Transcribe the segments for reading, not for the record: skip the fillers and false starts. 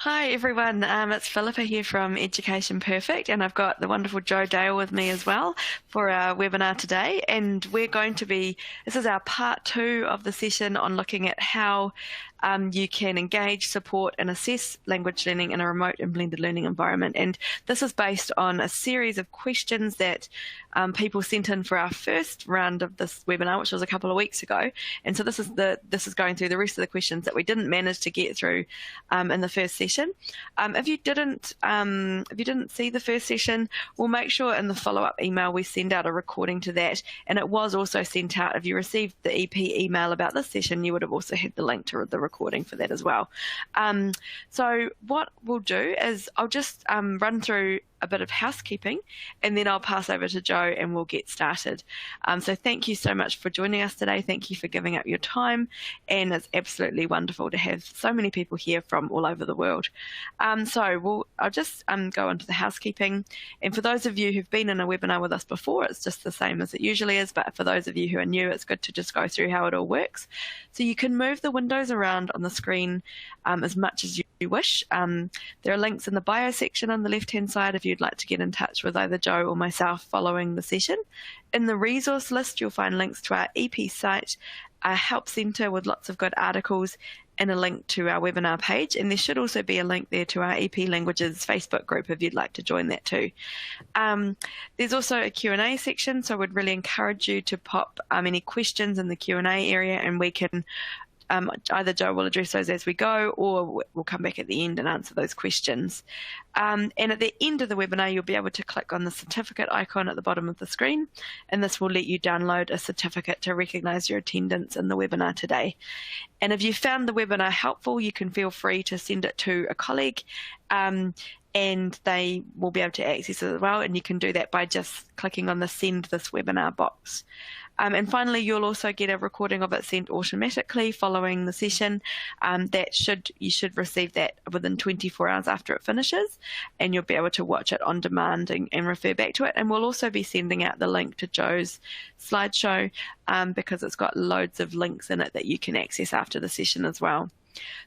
Hi everyone, it's Philippa here from Education Perfect, and I've got the wonderful Jo Dale with me as well for our webinar today. And this is our part 2 of the session on looking at how you can engage, support and assess language learning in a remote and blended learning environment. And this is based on a series of questions that people sent in for our first round of this webinar, which was a couple of weeks ago. And so this is going through the rest of the questions that we didn't manage to get through in the first session. If you didn't see the first session, we'll make sure in the follow-up email we send out a recording to that. And it was also sent out. If you received the EP email about this session, you would have also had the link to the recording for that as well. So what we'll do is I'll just run through a bit of housekeeping, and then I'll pass over to Jo and we'll get started. So thank you so much for joining us today. Thank you for giving up your time, and it's absolutely wonderful to have so many people here from all over the world. I'll just go into the housekeeping, and for those of you who've been in a webinar with us before, it's just the same as it usually is, but for those of you who are new, it's good to just go through how it all works. So you can move the windows around on the screen as much as you wish. There are links in the bio section on the left-hand side if you'd like to get in touch with either Jo or myself following the session. In the resource list, you'll find links to our EP site, our help centre with lots of good articles, and a link to our webinar page. And there should also be a link there to our EP Languages Facebook group if you'd like to join that too. There's also a Q&A section, so I would really encourage you to pop any questions in the Q&A area, and we can either Jo will address those as we go, or we'll come back at the end and answer those questions. And at the end of the webinar, you'll be able to click on the certificate icon at the bottom of the screen, and this will let you download a certificate to recognise your attendance in the webinar today. And if you found the webinar helpful, you can feel free to send it to a colleague, and they will be able to access it as well, and you can do that by just clicking on the Send This Webinar box. And finally, you'll also get a recording of it sent automatically following the session. You should receive that within 24 hours after it finishes, and you'll be able to watch it on demand and refer back to it. And we'll also be sending out the link to Jo's slideshow because it's got loads of links in it that you can access after the session as well.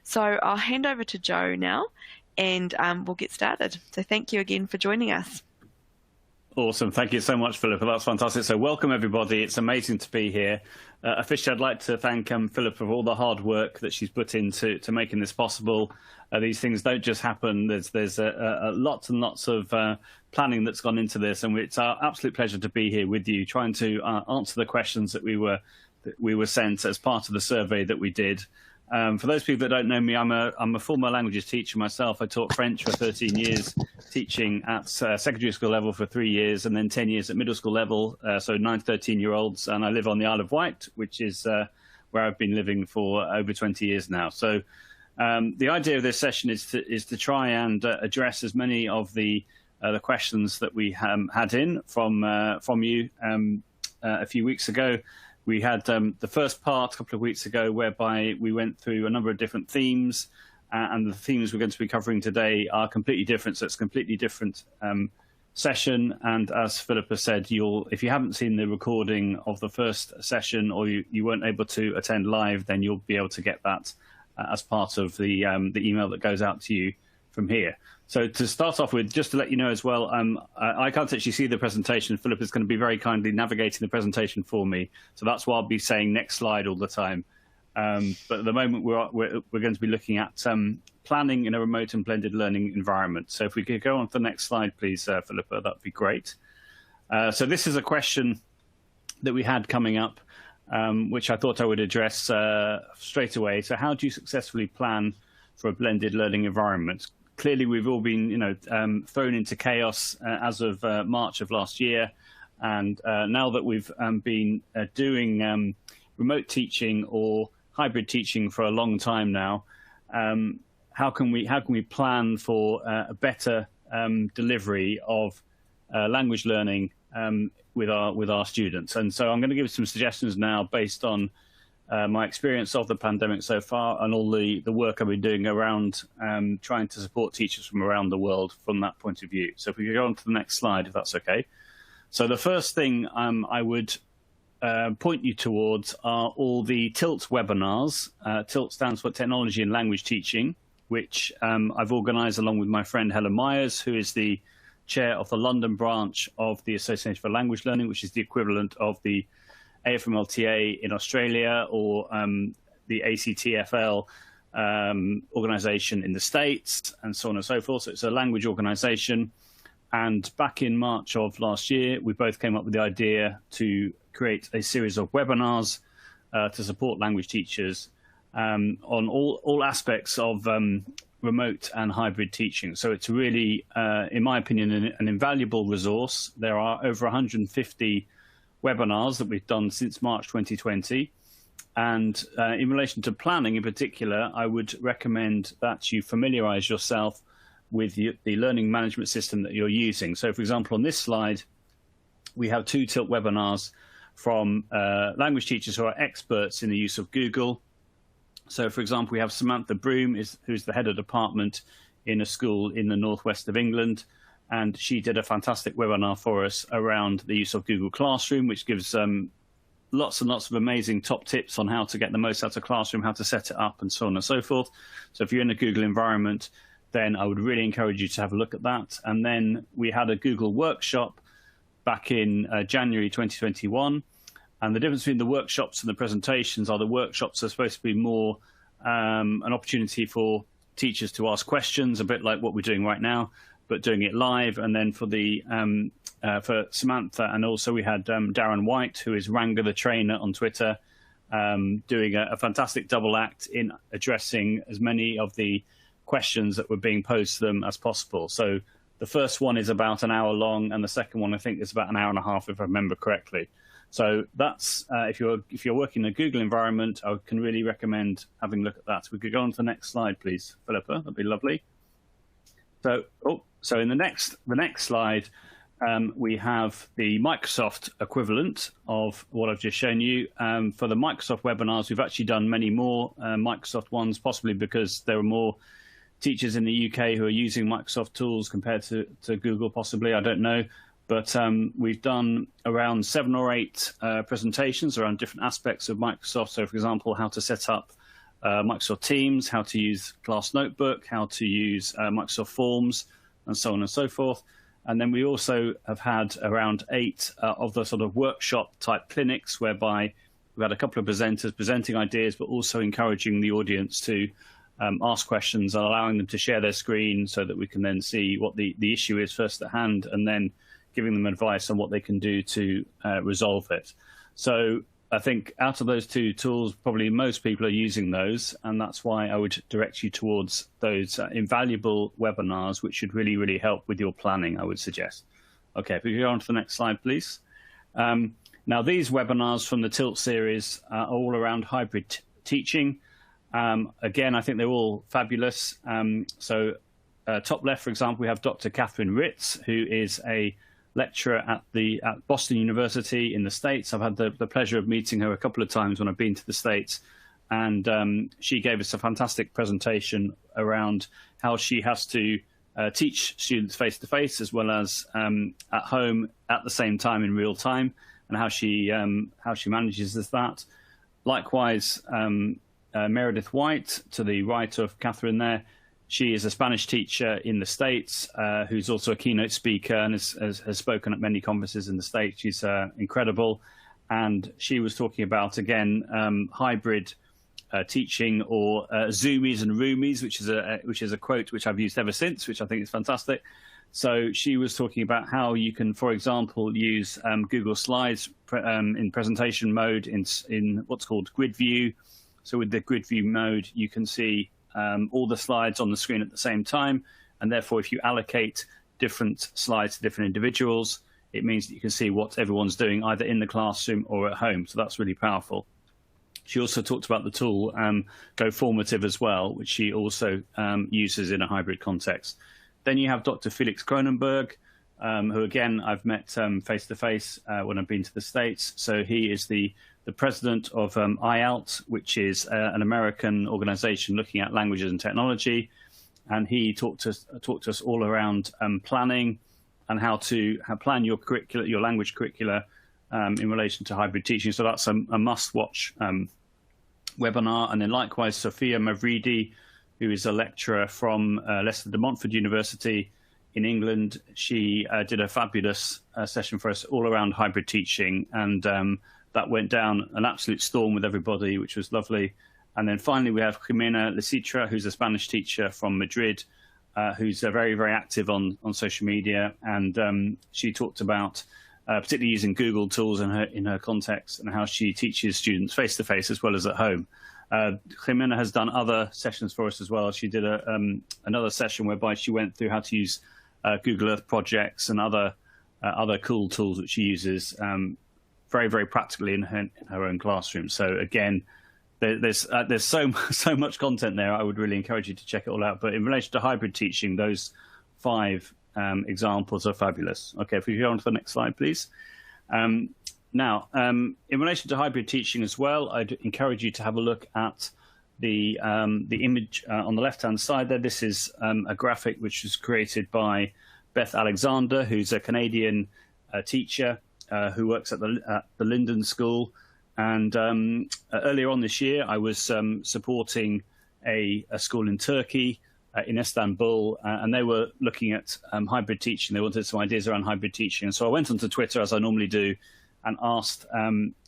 So I'll hand over to Jo now, and we'll get started. So thank you again for joining us. Awesome. Thank you so much, Philippa. That's fantastic. So welcome, everybody. It's amazing to be here. Officially, I'd like to thank Philippa for all the hard work that she's put into making this possible. These things don't just happen. There's lots and lots of planning that's gone into this, and it's our absolute pleasure to be here with you, trying to answer the questions that we were sent as part of the survey that we did. For those people that don't know me, I'm a former languages teacher myself. I taught French for 13 years, teaching at secondary school level for 3 years, and then 10 years at middle school level, so 9 to 13-year-olds. And I live on the Isle of Wight, which is where I've been living for over 20 years now. So the idea of this session is to try and address as many of the questions that we had in from you a few weeks ago. We had the first part a couple of weeks ago, whereby we went through a number of different themes, and the themes we're going to be covering today are completely different. So it's a completely different session. And as Philippa said, if you haven't seen the recording of the first session, or you weren't able to attend live, then you'll be able to get that as part of the email that goes out to you from here. So to start off with, just to let you know as well, I can't actually see the presentation. Philippa is going to be very kindly navigating the presentation for me. So that's why I'll be saying next slide all the time. But at the moment, we're going to be looking at planning in a remote and blended learning environment. So if we could go on to the next slide, please, Philippa, that'd be great. So this is a question that we had coming up, which I thought I would address straight away. So how do you successfully plan for a blended learning environment? Clearly, we've all been, thrown into chaos as of March of last year, and now that we've been doing remote teaching or hybrid teaching for a long time now, how can we plan for a better delivery of language learning with our students? And so I'm going to give some suggestions now based on my experience of the pandemic so far, and all the work I've been doing around trying to support teachers from around the world from that point of view. So if we could go on to the next slide, if that's okay. So the first thing I would point you towards are all the TILT webinars. TILT stands for Technology and Language Teaching, which I've organised along with my friend Helen Myers, who is the chair of the London branch of the Association for Language Learning, which is the equivalent of the AFMLTA in Australia, or the ACTFL organisation in the States, and so on and so forth. So it's a language organisation. And back in March of last year, we both came up with the idea to create a series of webinars to support language teachers on all aspects of remote and hybrid teaching. So it's really, in my opinion, an invaluable resource. There are over 150 webinars that we've done since March 2020. And in relation to planning in particular, I would recommend that you familiarize yourself with the learning management system that you're using. So, for example, on this slide, we have 2 Tilt webinars from language teachers who are experts in the use of Google. So, for example, we have Samantha Broom, who's the head of department in a school in the northwest of England, and she did a fantastic webinar for us around the use of Google Classroom, which gives lots and lots of amazing top tips on how to get the most out of Classroom, how to set it up, and so on and so forth. So if you're in a Google environment, then I would really encourage you to have a look at that. And then we had a Google workshop back in January 2021. And the difference between the workshops and the presentations are the workshops are supposed to be more an opportunity for teachers to ask questions, a bit like what we're doing right now, but doing it live. And then for the for Samantha, and also we had Darren White, who is Ranga the Trainer on Twitter, doing a fantastic double act in addressing as many of the questions that were being posed to them as possible. So the first one is about an hour long, and the second one I think is about an hour and a half, if I remember correctly. So that's if you're working in a Google environment, I can really recommend having a look at that. We could go on to the next slide, please, Philippa. That'd be lovely. So in the next slide, we have the Microsoft equivalent of what I've just shown you. For the Microsoft webinars, we've actually done many more Microsoft ones, possibly because there are more teachers in the UK who are using Microsoft tools compared to Google, possibly, I don't know. But we've done around 7 or 8 presentations around different aspects of Microsoft. So, for example, how to set up Microsoft Teams, how to use Class Notebook, how to use Microsoft Forms, and so on and so forth. And then we also have had around 8 of the sort of workshop type clinics, whereby we've had a couple of presenters presenting ideas, but also encouraging the audience to ask questions and allowing them to share their screen so that we can then see what the issue is first at hand, and then giving them advice on what they can do to resolve it. So I think out of those 2 tools, probably most people are using those, and that's why I would direct you towards those invaluable webinars, which should really, really help with your planning, I would suggest. Okay, if we go on to the next slide, please. Now, these webinars from the Tilt series are all around hybrid teaching. Again, I think they're all fabulous. Top left, for example, we have Dr. Catherine Ritz, who is a lecturer at Boston University in the States. I've had the pleasure of meeting her a couple of times when I've been to the States, and she gave us a fantastic presentation around how she has to teach students face-to-face as well as at home at the same time in real time, and how she manages that. Likewise, Meredith White, to the right of Catherine there, she is a Spanish teacher in the States who's also a keynote speaker and has spoken at many conferences in the States. She's incredible. And she was talking about, again, hybrid teaching, or Zoomies and Roomies, which is a quote which I've used ever since, which I think is fantastic. So she was talking about how you can, for example, use Google Slides in presentation mode in what's called grid view. So with the grid view mode, you can see all the slides on the screen at the same time, and therefore if you allocate different slides to different individuals, it means that you can see what everyone's doing either in the classroom or at home. So that's really powerful. She also talked about the tool GoFormative as well, which she also uses in a hybrid context. Then you have Dr. Felix Cronenberg, who again I've met face-to-face when I've been to the States. So he is the president of IALT, which is an American organization looking at languages and technology. And he talked to us all around planning and how to plan your curricula, your language curricula in relation to hybrid teaching. So that's a must-watch webinar. And then likewise, Sophia Mavridi, who is a lecturer from Leicester de Montfort University in England. She did a fabulous session for us all around hybrid teaching, and that went down an absolute storm with everybody, which was lovely. And then finally, we have Jimena Lecitra, who's a Spanish teacher from Madrid, who's very, very active on social media. And she talked about particularly using Google tools in her context and how she teaches students face-to-face as well as at home. Jimena has done other sessions for us as well. She did another session whereby she went through how to use Google Earth projects and other cool tools that she uses very, very practically in her own classroom. So again, there's so much content there. I would really encourage you to check it all out. But in relation to hybrid teaching, those 5 examples are fabulous. Okay, if we go on to the next slide, please. Now, in relation to hybrid teaching as well, I'd encourage you to have a look at the image on the left-hand side there. This is a graphic which was created by Beth Alexander, who's a Canadian teacher who works at the Linden School. And earlier on this year, I was supporting a school in Turkey, in Istanbul, and they were looking at hybrid teaching. They wanted some ideas around hybrid teaching. And so I went onto Twitter, as I normally do, and asked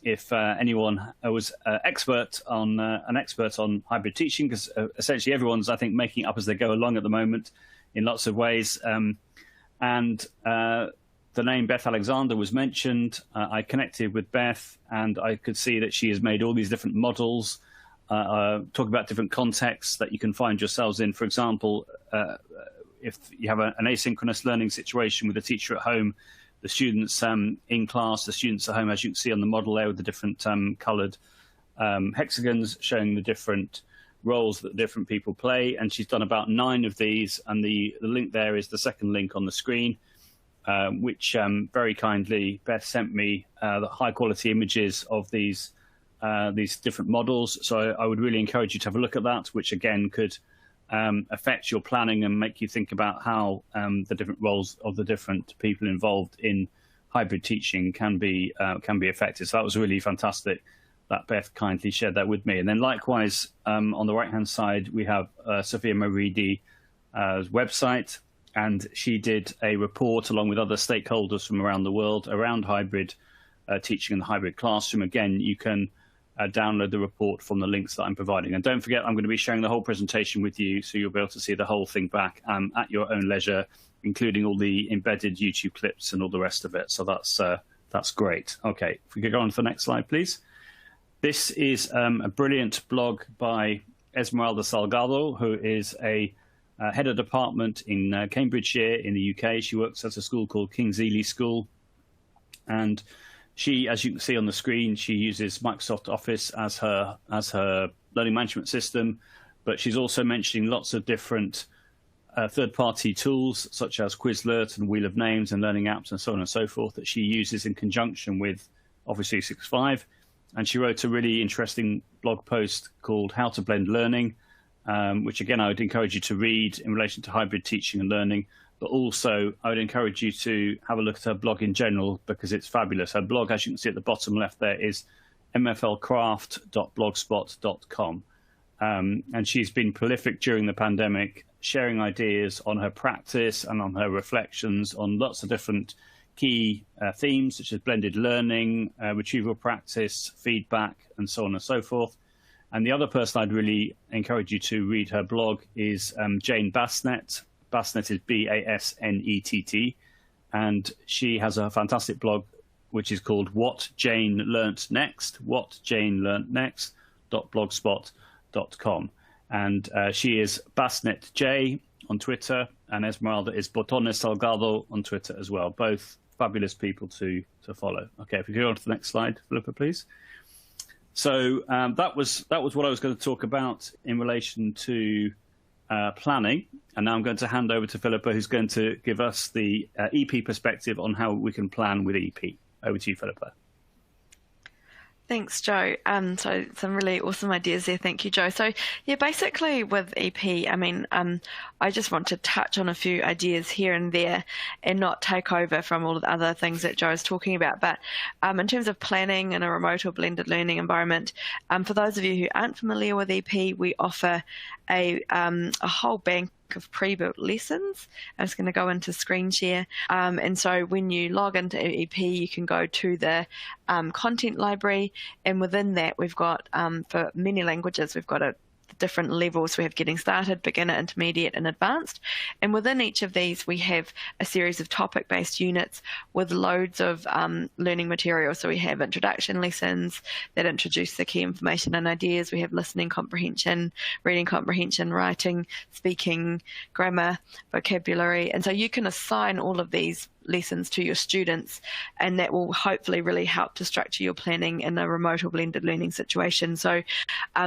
if anyone was an expert on hybrid teaching, because essentially everyone's, I think, making it up as they go along at the moment in lots of ways. The name Beth Alexander was mentioned. I connected with Beth, and I could see that she has made all these different models, talk about different contexts that you can find yourselves in. For example, if you have an asynchronous learning situation with a teacher at home, the students in class, the students at home, as you can see on the model there with the different coloured hexagons showing the different roles that different people play. And she's done about 9 of these, and the link there is the second link on the screen. Which very kindly Beth sent me the high quality images of these different models. So I would really encourage you to have a look at that, which again could affect your planning and make you think about how the different roles of the different people involved in hybrid teaching can be affected. So that was really fantastic that Beth kindly shared that with me. And then likewise, on the right hand side, we have Sophia Maridi website. And she did a report along with other stakeholders from around the world around hybrid teaching in the hybrid classroom. Again, you can download the report from the links that I'm providing. And don't forget, I'm going to be sharing the whole presentation with you, so you'll be able to see the whole thing back at your own leisure, including all the embedded YouTube clips and all the rest of it. So that's great. Okay, if we could go on to the next slide, please. This is a brilliant blog by Esmeralda Salgado, who is a head of department in Cambridgeshire in the UK. She works at a school called King's Ely School. And she, as you can see on the screen, she uses Microsoft Office as her learning management system. But she's also mentioning lots of different third-party tools, such as Quizlet and Wheel of Names and learning apps and so on and so forth, that she uses in conjunction with Office 365. And she wrote a really interesting blog post called How to Blend Learning, which again I would encourage you to read in relation to hybrid teaching and learning, but also I would encourage you to have a look at her blog in general, because it's fabulous. Her blog, as you can see at the bottom left there, is mflcraft.blogspot.com, and she's been prolific during the pandemic, sharing ideas on her practice and on her reflections on lots of different key themes, such as blended learning, retrieval practice, feedback, and so on and so forth. And the other person I'd really encourage you to read her blog is Jane Bassnett. Bassnett is Bassnett, and she has a fantastic blog which is called What Jane Learnt Next, whatjanelearntnext.blogspot.com. And she is Bassnett J on Twitter, and Esmeralda is Botones Salgado on Twitter as well. Both fabulous people to follow. Okay, if we go on to the next slide, Philippa, please. So that was what I was going to talk about in relation to planning. And now I'm going to hand over to Philippa, who's going to give us the EP perspective on how we can plan with EP. Over to you, Philippa. Thanks, Joe. So some really awesome ideas there. Thank you, Joe. So yeah, basically with EP, I mean, I just want to touch on a few ideas here and there and not take over from all of the other things that Joe is talking about. But in terms of planning in a remote or blended learning environment, for those of you who aren't familiar with EP, we offer a whole bank of pre-built lessons. I'm just going to go into screen share. And so when you log into EP, you can go to the content library, and within that we've got, for many languages, we've got different levels. We have getting started, beginner, intermediate, and advanced. And within each of these, we have a series of topic-based units with loads of learning material. So we have introduction lessons that introduce the key information and ideas. We have listening comprehension, reading comprehension, writing, speaking, grammar, vocabulary. And so you can assign all of these lessons to your students, and that will hopefully really help to structure your planning in a remote or blended learning situation. So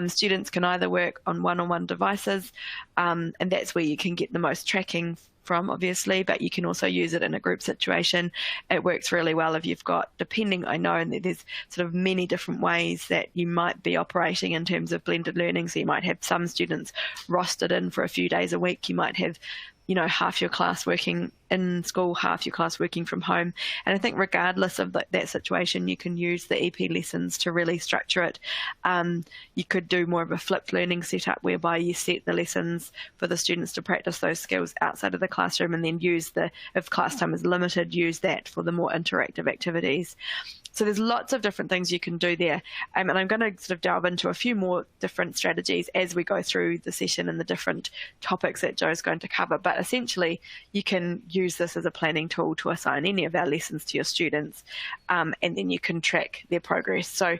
students can either work on one-on-one devices, and that's where you can get the most tracking from, obviously, but you can also use it in a group situation. It works really well if you've got, depending, I know there's sort of many different ways that you might be operating in terms of blended learning. So you might have some students rostered in for a few days a week. You might have, you know, half your class working in school, half your class working from home. And I think regardless of that situation, you can use the EP lessons to really structure it. You could do more of a flipped learning setup whereby you set the lessons for the students to practice those skills outside of the classroom, and then use if class time is limited, use that for the more interactive activities. So there's lots of different things you can do there. And I'm going to sort of delve into a few more different strategies as we go through the session and the different topics that Joe's going to cover. But essentially, you can use this as a planning tool to assign any of our lessons to your students, and then you can track their progress. So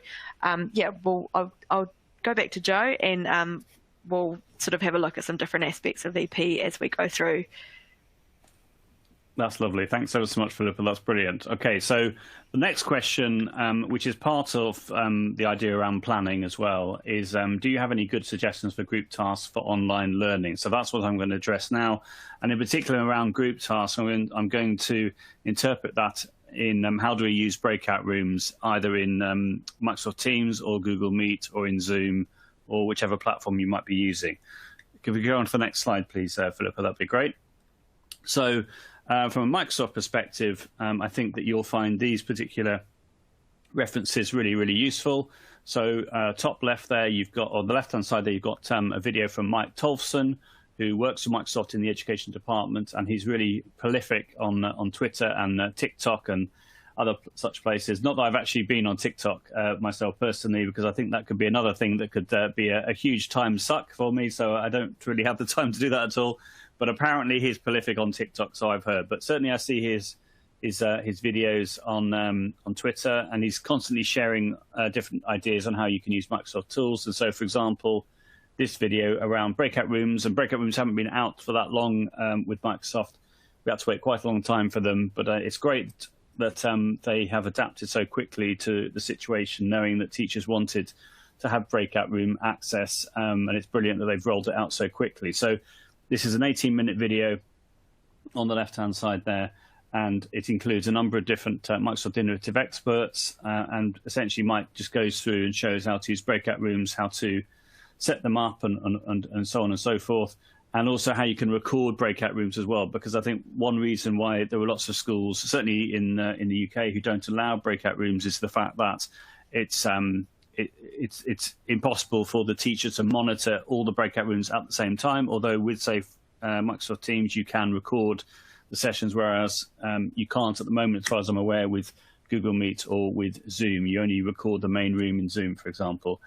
yeah, I'll go back to Joe, and we'll sort of have a look at some different aspects of EP as we go through. That's lovely. Thanks so much, Philippa. That's brilliant. Okay, so the next question, which is part of the idea around planning as well, is do you have any good suggestions for group tasks for online learning? So that's what I'm going to address now. And in particular around group tasks, I'm going to interpret that in how do we use breakout rooms, either in Microsoft Teams or Google Meet or in Zoom or whichever platform you might be using. Can we go on to the next slide, please, Philippa? That'd be great. So from a Microsoft perspective, I think that you'll find these particular references really, really useful. So top left there, you've got, on the left-hand side there, you've got a video from Mike Tolfson, who works for Microsoft in the education department, and he's really prolific on Twitter and TikTok and other such places. Not that I've actually been on TikTok myself personally, because I think that could be another thing that could be a huge time suck for me, so I don't really have the time to do that at all. But apparently he's prolific on TikTok, so I've heard. But certainly I see his videos on Twitter, and he's constantly sharing different ideas on how you can use Microsoft tools. And so, for example, this video around breakout rooms, and breakout rooms haven't been out for that long with Microsoft. We had to wait quite a long time for them, but it's great that they have adapted so quickly to the situation, knowing that teachers wanted to have breakout room access, and it's brilliant that they've rolled it out so quickly. So this is an 18-minute video on the left-hand side there, and it includes a number of different Microsoft Innovative experts, and essentially Mike just goes through and shows how to use breakout rooms, how to set them up, and so on and so forth, and also how you can record breakout rooms as well, because I think one reason why there were lots of schools, certainly in the UK, who don't allow breakout rooms is the fact that it's impossible for the teacher to monitor all the breakout rooms at the same time, although with, say, Microsoft Teams, you can record the sessions, whereas you can't at the moment, as far as I'm aware, with Google Meet or with Zoom. You only record the main room in Zoom, for example.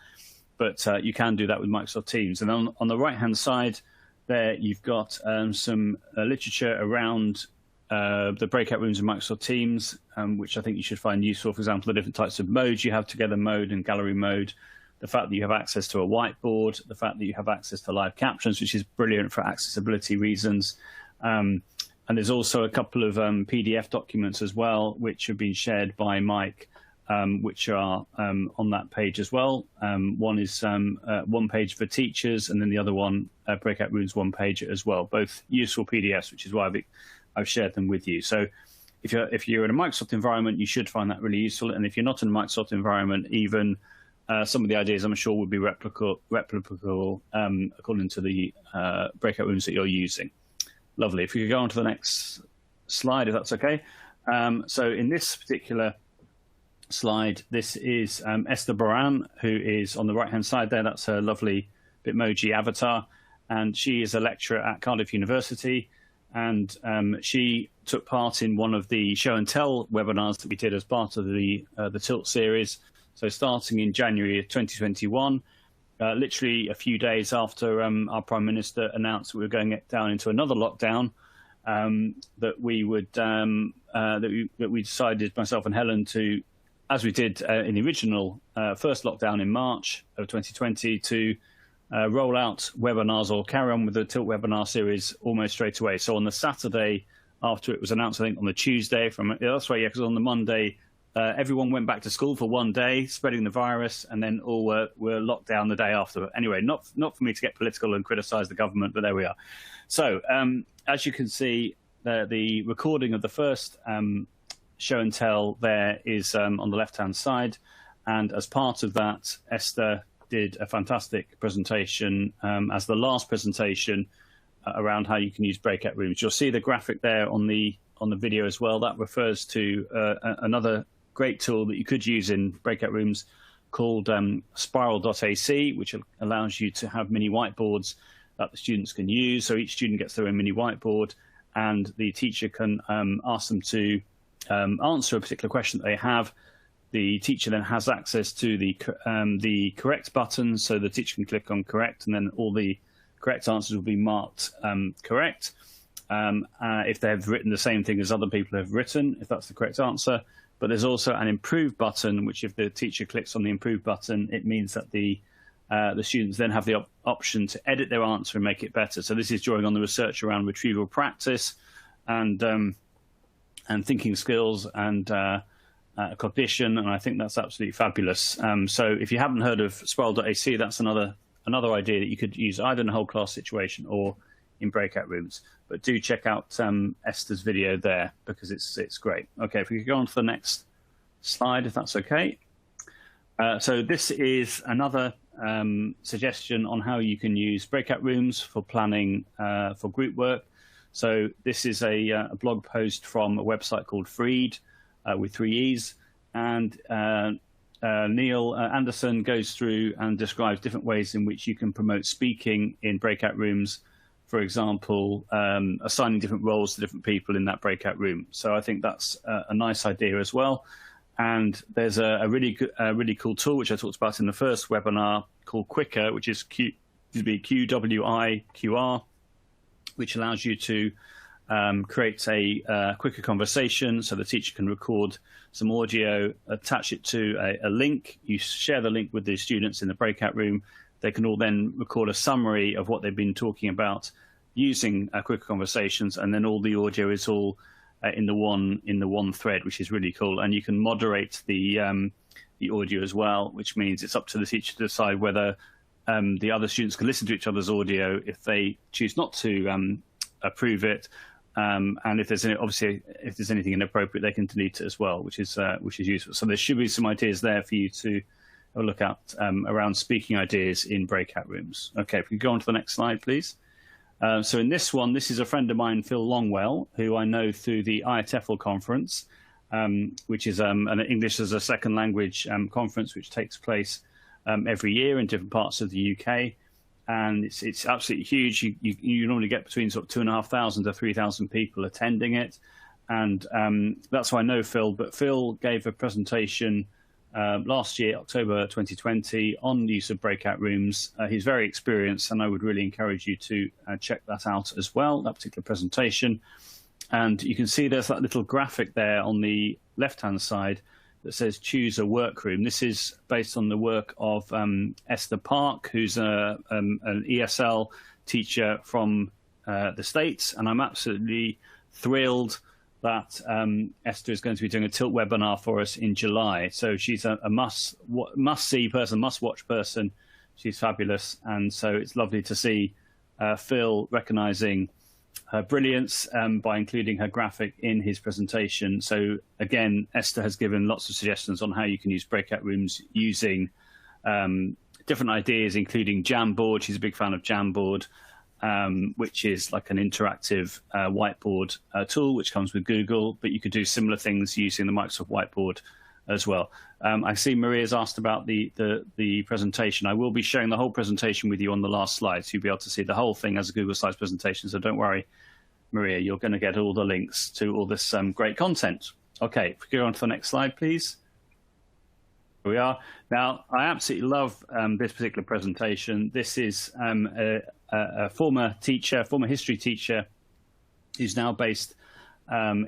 But you can do that with Microsoft Teams. And on the right-hand side there, you've got some literature around the breakout rooms in Microsoft Teams, which I think you should find useful. For example, the different types of modes you have, together mode and gallery mode, the fact that you have access to a whiteboard, the fact that you have access to live captions, which is brilliant for accessibility reasons. And there's also a couple of PDF documents as well, which have been shared by Mike, which are on that page as well. One is one page for teachers, and then the other one, breakout rooms one page as well. Both useful PDFs, which is why I've shared them with you. So if you're in a Microsoft environment, you should find that really useful. And if you're not in a Microsoft environment, even some of the ideas I'm sure would be replicable according to the breakout rooms that you're using. Lovely. If we could go on to the next slide, if that's okay. So in this particular slide, this is Esther Boran, who is on the right-hand side there. That's her lovely Bitmoji avatar. And she is a lecturer at Cardiff University. And she took part in one of the show and tell webinars that we did as part of the Tilt series. So starting in January of 2021, literally a few days after our Prime Minister announced we were going down into another lockdown, that we decided, myself and Helen, to, as we did in the original first lockdown in March of 2020, to roll out webinars or carry on with the Tilt webinar series almost straight away. So on the Saturday after it was announced, I think on the Tuesday, that's right, yeah, because on the Monday, everyone went back to school for one day, spreading the virus, and then all were locked down the day after. Anyway, not for me to get political and criticise the government, but there we are. So as you can see, the recording of the first show and tell there is on the left-hand side, and as part of that, Esther did a fantastic presentation as the last presentation around how you can use breakout rooms. You'll see the graphic there on the video as well. That refers to another great tool that you could use in breakout rooms called Spiral.ac, which allows you to have mini whiteboards that the students can use. So each student gets their own mini whiteboard, and the teacher can ask them to answer a particular question that they have. The teacher then has access to the correct button, so the teacher can click on correct, and then all the correct answers will be marked correct. If they have written the same thing as other people have written, if that's the correct answer. But there's also an improve button, which if the teacher clicks on the improve button, it means that the students then have the option to edit their answer and make it better. So this is drawing on the research around retrieval practice and thinking skills and cognition, and I think that's absolutely fabulous. So if you haven't heard of Spiral.ac, that's another idea that you could use either in a whole class situation or in breakout rooms. But do check out Esther's video there, because it's great. Okay, if we could go on to the next slide, if that's okay. So this is another suggestion on how you can use breakout rooms for planning for group work. So this is a blog post from a website called Freed, with 3 E's, and Neil Anderson goes through and describes different ways in which you can promote speaking in breakout rooms. For example, assigning different roles to different people in that breakout room. So I think that's a nice idea as well. And there's a really cool tool which I talked about in the first webinar called Quicker, which is QWIQR, which allows you to create a quicker conversation, so the teacher can record some audio, attach it to a link. You share the link with the students in the breakout room. They can all then record a summary of what they've been talking about using quicker conversations, and then all the audio is all in the one thread, which is really cool. And you can moderate the audio as well, which means it's up to the teacher to decide whether the other students can listen to each other's audio. If they choose not to approve it, and if there's anything inappropriate, they can delete it as well, which is useful. So there should be some ideas there for you to have a look at around speaking ideas in breakout rooms. Okay, if we go on to the next slide, please. So in this one, this is a friend of mine, Phil Longwell, who I know through the IATEFL conference, which is an English as a second language conference which takes place every year in different parts of the UK. And it's absolutely huge. You normally get between sort of 2,500 to 3,000 people attending it. And that's why I know Phil. But Phil gave a presentation last year, October 2020, on the use of breakout rooms. He's very experienced, and I would really encourage you to check that out as well, that particular presentation. And you can see there's that little graphic there on the left-hand side that says choose a workroom. This is based on the work of Esther Park, who's an ESL teacher from the States. And I'm absolutely thrilled that Esther is going to be doing a Tilt webinar for us in July. So she's a must-see person, must-watch person. She's fabulous. And so it's lovely to see Phil recognizing her brilliance by including her graphic in his presentation. So again, Esther has given lots of suggestions on how you can use breakout rooms using different ideas, including Jamboard. She's a big fan of Jamboard, which is like an interactive whiteboard tool, which comes with Google, but you could do similar things using the Microsoft Whiteboard as well. I see Maria's asked about the presentation. I will be showing the whole presentation with you on the last slide, so you'll be able to see the whole thing as a Google Slides presentation. So don't worry, Maria, you're going to get all the links to all this great content. Okay, if we go on to the next slide, please. Here we are. Now, I absolutely love this particular presentation. This is a former teacher, former history teacher, who's now based well,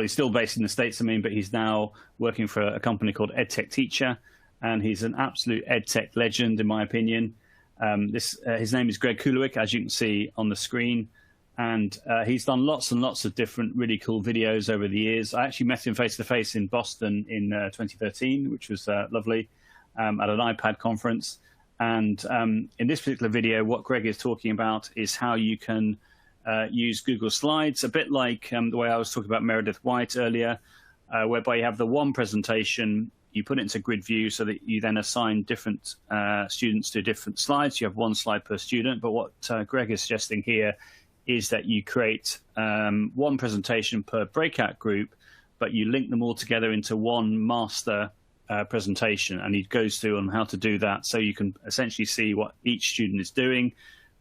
he's still based in the States, but he's now working for a company called EdTech Teacher, and he's an absolute EdTech legend, in my opinion. His name is Greg Kulowick, as you can see on the screen, and he's done lots and lots of different really cool videos over the years. I actually met him face-to-face in Boston in 2013, which was lovely, at an iPad conference. And in this particular video, what Greg is talking about is how you can use Google Slides, a bit like the way I was talking about Meredith White earlier, whereby you have the one presentation, you put it into grid view so that you then assign different students to different slides. You have one slide per student, but what Greg is suggesting here is that you create one presentation per breakout group, but you link them all together into one master presentation, and he goes through on how to do that so you can essentially see what each student is doing,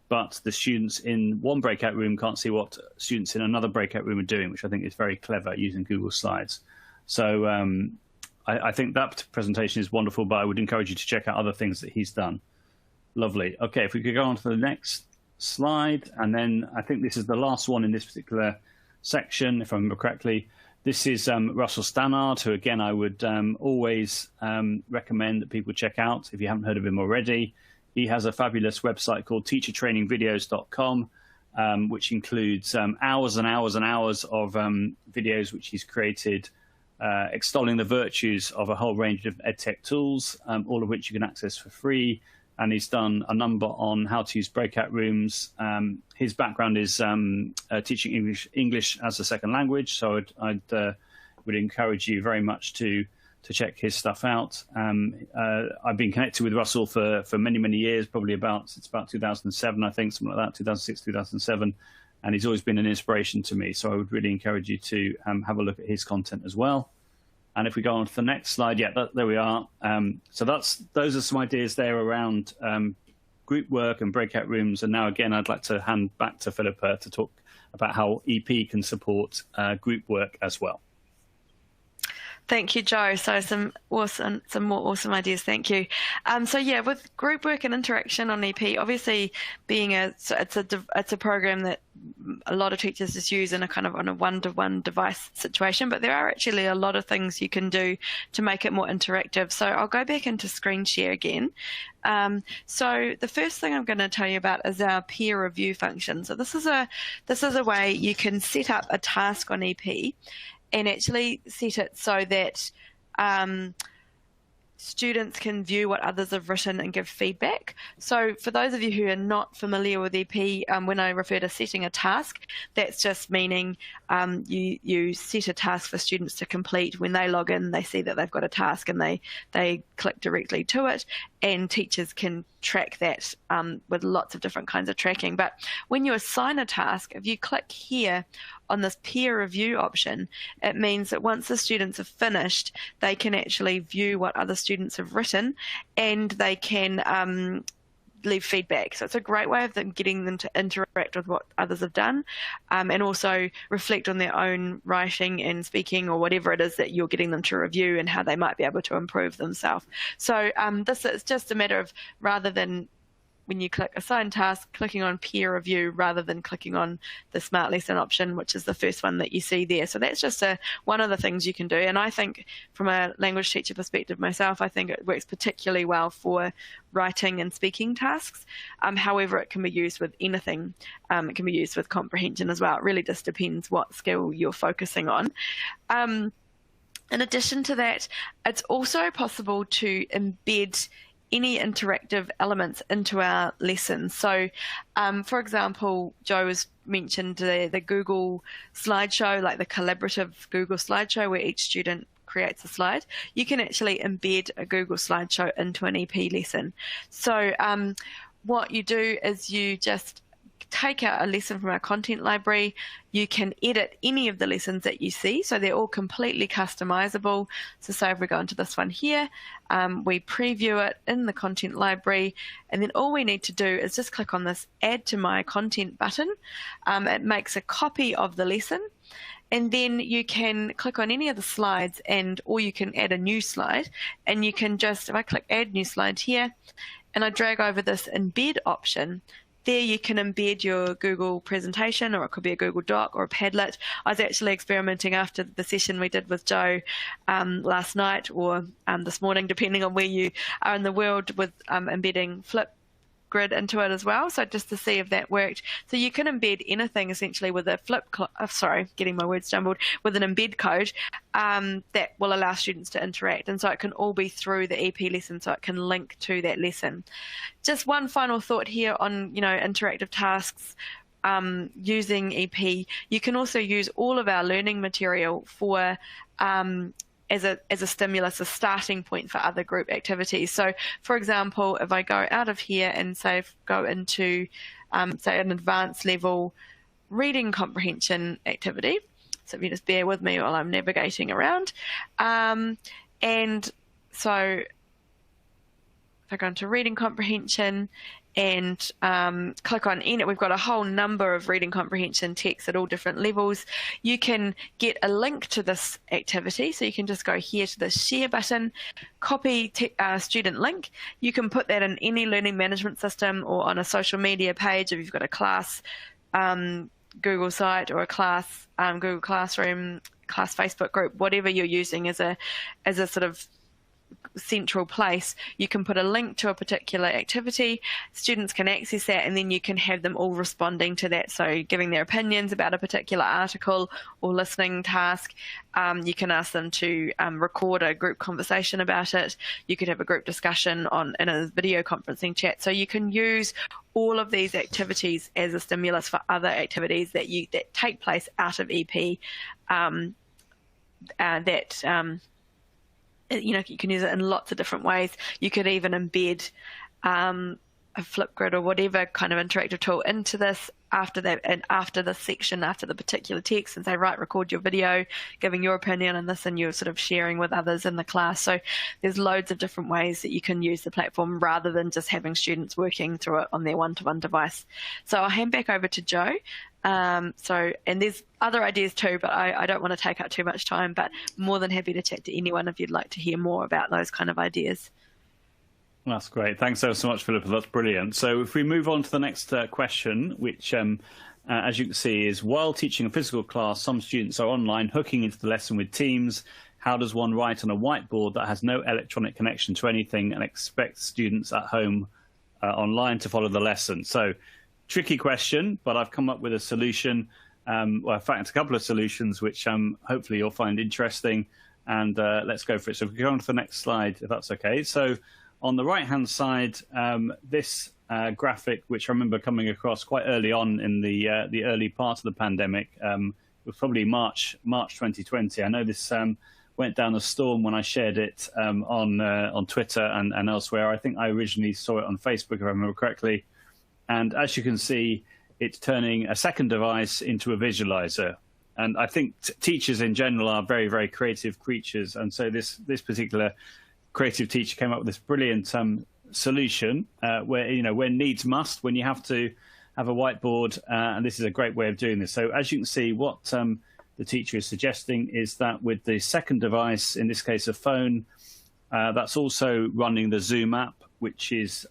but the students in one breakout room can't see what students in another breakout room are doing, which I think is very clever using Google Slides. So I think that presentation is wonderful, but I would encourage you to check out other things that he's done. Lovely. Okay, if we could go on to the next slide, and then I think this is the last one in this particular section, if I remember correctly. This is Russell Stanhard, who, again, I would always recommend that people check out if you haven't heard of him already. He has a fabulous website called teachertrainingvideos.com, which includes hours and hours and hours of videos which he's created, extolling the virtues of a whole range of EdTech tools, all of which you can access for free. And he's done a number on how to use breakout rooms. His background is teaching English as a second language, so I would encourage you very much to check his stuff out. I've been connected with Russell for many, many years, probably since about 2007, I think, something like that, 2006, 2007. And he's always been an inspiration to me. So I would really encourage you to have a look at his content as well. And if we go on to the next slide, there we are. So those are some ideas there around group work and breakout rooms. And now, again, I'd like to hand back to Philippa to talk about how EP can support group work as well. Thank you, Joe. So some more awesome ideas. Thank you. So yeah, with group work and interaction on EP, obviously being it's a program that a lot of teachers just use in a kind of on a one-to-one device situation, but there are actually a lot of things you can do to make it more interactive. So I'll go back into screen share again. So the first thing I'm going to tell you about is our peer review function. So this is a way you can set up a task on EP and actually set it so that students can view what others have written and give feedback. So for those of you who are not familiar with EP, when I refer to setting a task, that's just meaning you set a task for students to complete. When they log in, they see that they've got a task and they click directly to it, and teachers can track that with lots of different kinds of tracking. But when you assign a task, if you click here on this peer review option, it means that once the students have finished, they can actually view what other students have written, and they can leave feedback. So it's a great way of them getting them to interact with what others have done, and also reflect on their own writing and speaking or whatever it is that you're getting them to review and how they might be able to improve themselves. So this is just a matter of, rather than when you click assign task, clicking on peer review rather than clicking on the smart lesson option, which is the first one that you see there. So that's just one of the things you can do. And I think from a language teacher perspective myself, I think it works particularly well for writing and speaking tasks. However, it can be used with anything. It can be used with comprehension as well. It really just depends what skill you're focusing on. In addition to that, it's also possible to embed any interactive elements into our lessons. So, for example, Joe has mentioned the Google Slideshow, like the collaborative Google Slideshow where each student creates a slide. You can actually embed a Google Slideshow into an EP lesson. So what you do is you just take out a lesson from our content library. You can edit any of the lessons that you see, so they're all completely customizable. So say if we go into this one here, we preview it in the content library, and then all we need to do is just click on this add to my content button. It makes a copy of the lesson, and then you can click on any of the slides, or you can add a new slide, and you can just, if I click add new slide here and I drag over this embed option, there you can embed your Google presentation, or it could be a Google Doc or a Padlet. I was actually experimenting after the session we did with Joe last night or this morning, depending on where you are in the world, with embedding Flipgrid into it as well. So just to see if that worked. So you can embed anything essentially with a getting my words jumbled, with an embed code that will allow students to interact. And so it can all be through the EP lesson, so it can link to that lesson. Just one final thought here on, interactive tasks. Using EP, you can also use all of our learning material for as a stimulus, a starting point for other group activities. So, for example, if I go out of here and go into, say, an advanced level reading comprehension activity. So if you just bear with me while I'm navigating around. And so if I go into reading comprehension and click on in it, we've got a whole number of reading comprehension texts at all different levels. You can get a link to this activity, so you can just go here to the share button, copy student link. You can put that in any learning management system or on a social media page if you've got a class Google site or a class Google Classroom, class Facebook group, whatever you're using as a sort of central place. You can put a link to a particular activity, students can access that, and then you can have them all responding to that, so giving their opinions about a particular article or listening task. You can ask them to record a group conversation about it. You could have a group discussion in a video conferencing chat. So you can use all of these activities as a stimulus for other activities that take place out of EP you can use it in lots of different ways. You could even embed a Flipgrid or whatever kind of interactive tool into this after the section, after the particular text, and say, right, record your video, giving your opinion on this, and you're sort of sharing with others in the class. So there's loads of different ways that you can use the platform rather than just having students working through it on their one-to-one device. So I'll hand back over to Joe. And there's other ideas too, but I don't want to take up too much time, but more than happy to chat to anyone if you'd like to hear more about those kind of ideas. That's great. Thanks so much, Philippa. That's brilliant. So if we move on to the next question, which, as you can see, is while teaching a physical class, some students are online hooking into the lesson with Teams. How does one write on a whiteboard that has no electronic connection to anything and expect students at home online to follow the lesson? So tricky question, but I've come up with a solution. Well, in fact, a couple of solutions, which hopefully you'll find interesting. And let's go for it. So if we go on to the next slide, if that's okay. So on the right-hand side, this graphic, which I remember coming across quite early on in the early part of the pandemic, was probably March 2020. I know this went down a storm when I shared it on Twitter and elsewhere. I think I originally saw it on Facebook, if I remember correctly. And as you can see, it's turning a second device into a visualizer. And I think teachers in general are very, very creative creatures. And so this particular creative teacher came up with this brilliant solution where, when needs must, when you have to have a whiteboard, and this is a great way of doing this. So as you can see, what the teacher is suggesting is that with the second device, in this case a phone, that's also running the Zoom app, which is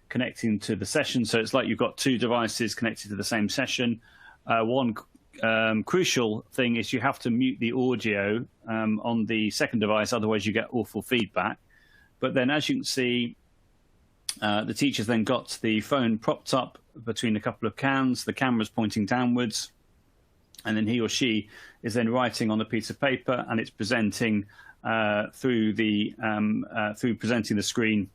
connecting to the session. So it's like you've got two devices connected to the same session. One crucial thing is you have to mute the audio on the second device, otherwise you get awful feedback. But then, as you can see, the teacher's then got the phone propped up between a couple of cans, the camera's pointing downwards, and then he or she is then writing on a piece of paper, and it's presenting through presenting the screen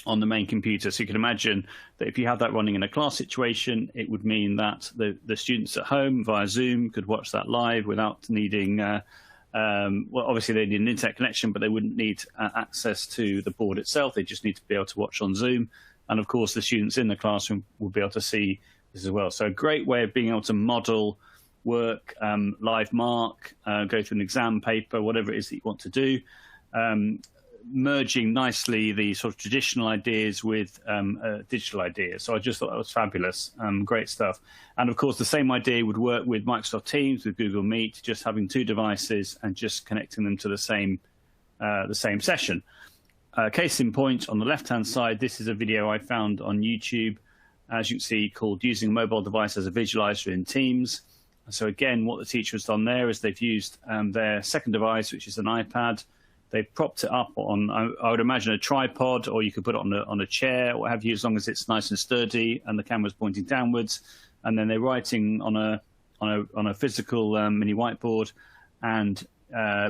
on the main computer. So you can imagine that if you had that running in a class situation, it would mean that the students at home via Zoom could watch that live without needing, well, obviously they need an internet connection, but they wouldn't need access to the board itself. They just need to be able to watch on Zoom. And of course, the students in the classroom will be able to see this as well. So a great way of being able to model work, live mark, go through an exam paper, whatever it is that you want to do. Merging nicely the sort of traditional ideas with digital ideas. So I just thought that was fabulous. Great stuff. And of course, the same idea would work with Microsoft Teams, with Google Meet, just having two devices and just connecting them to the same session. Case in point, on the left-hand side, this is a video I found on YouTube, as you can see, called Using a Mobile Device as a Visualizer in Teams. So again, what the teacher has done there is they've used their second device, which is an iPad. They've propped it up on, I would imagine, a tripod, or you could put it on a chair, or what have you, as long as it's nice and sturdy and the camera's pointing downwards. And then they're writing on a physical mini whiteboard and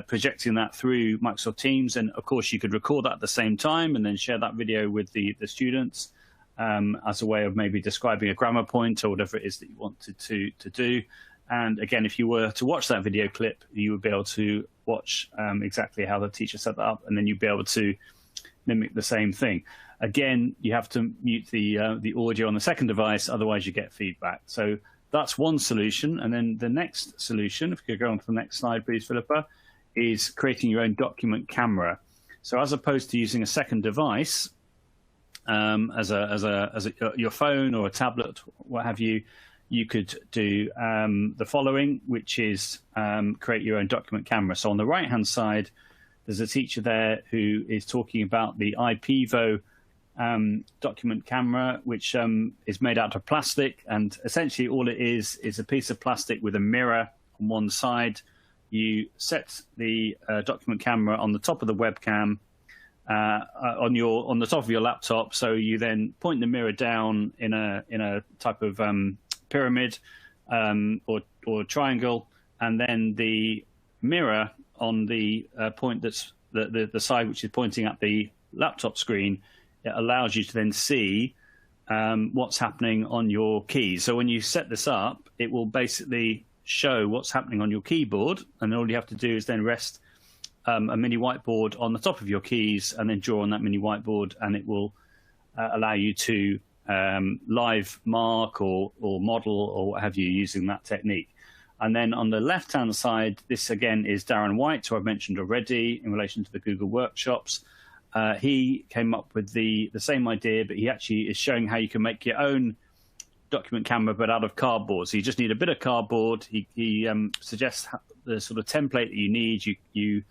projecting that through Microsoft Teams. And of course, you could record that at the same time and then share that video with the students as a way of maybe describing a grammar point or whatever it is that you wanted to do. And again, if you were to watch that video clip, you would be able to watch exactly how the teacher set that up, and then you'd be able to mimic the same thing. Again, you have to mute the audio on the second device, otherwise you get feedback. So that's one solution. And then the next solution, if you could go on to the next slide, please, Philippa, is creating your own document camera. So as opposed to using a second device as your phone or a tablet, what have you, you could do the following, which is create your own document camera. So on the right-hand side, there's a teacher there who is talking about the iPivo document camera, which is made out of plastic. And essentially all it is a piece of plastic with a mirror on one side. You set the document camera on the top of the webcam on the top of your laptop. So you then point the mirror down in a type of pyramid or triangle, and then the mirror on the point that's the side which is pointing at the laptop screen, it allows you to then see what's happening on your keys. So when you set this up, it will basically show what's happening on your keyboard, and all you have to do is then rest a mini whiteboard on the top of your keys and then draw on that mini whiteboard, and it will allow you to live mark or model or what have you using that technique. And then on the left-hand side, this again is Darren White, who I've mentioned already in relation to the Google workshops. He came up with the same idea, but he actually is showing how you can make your own document camera, but out of cardboard. So you just need a bit of cardboard. He suggests the sort of template that you need. You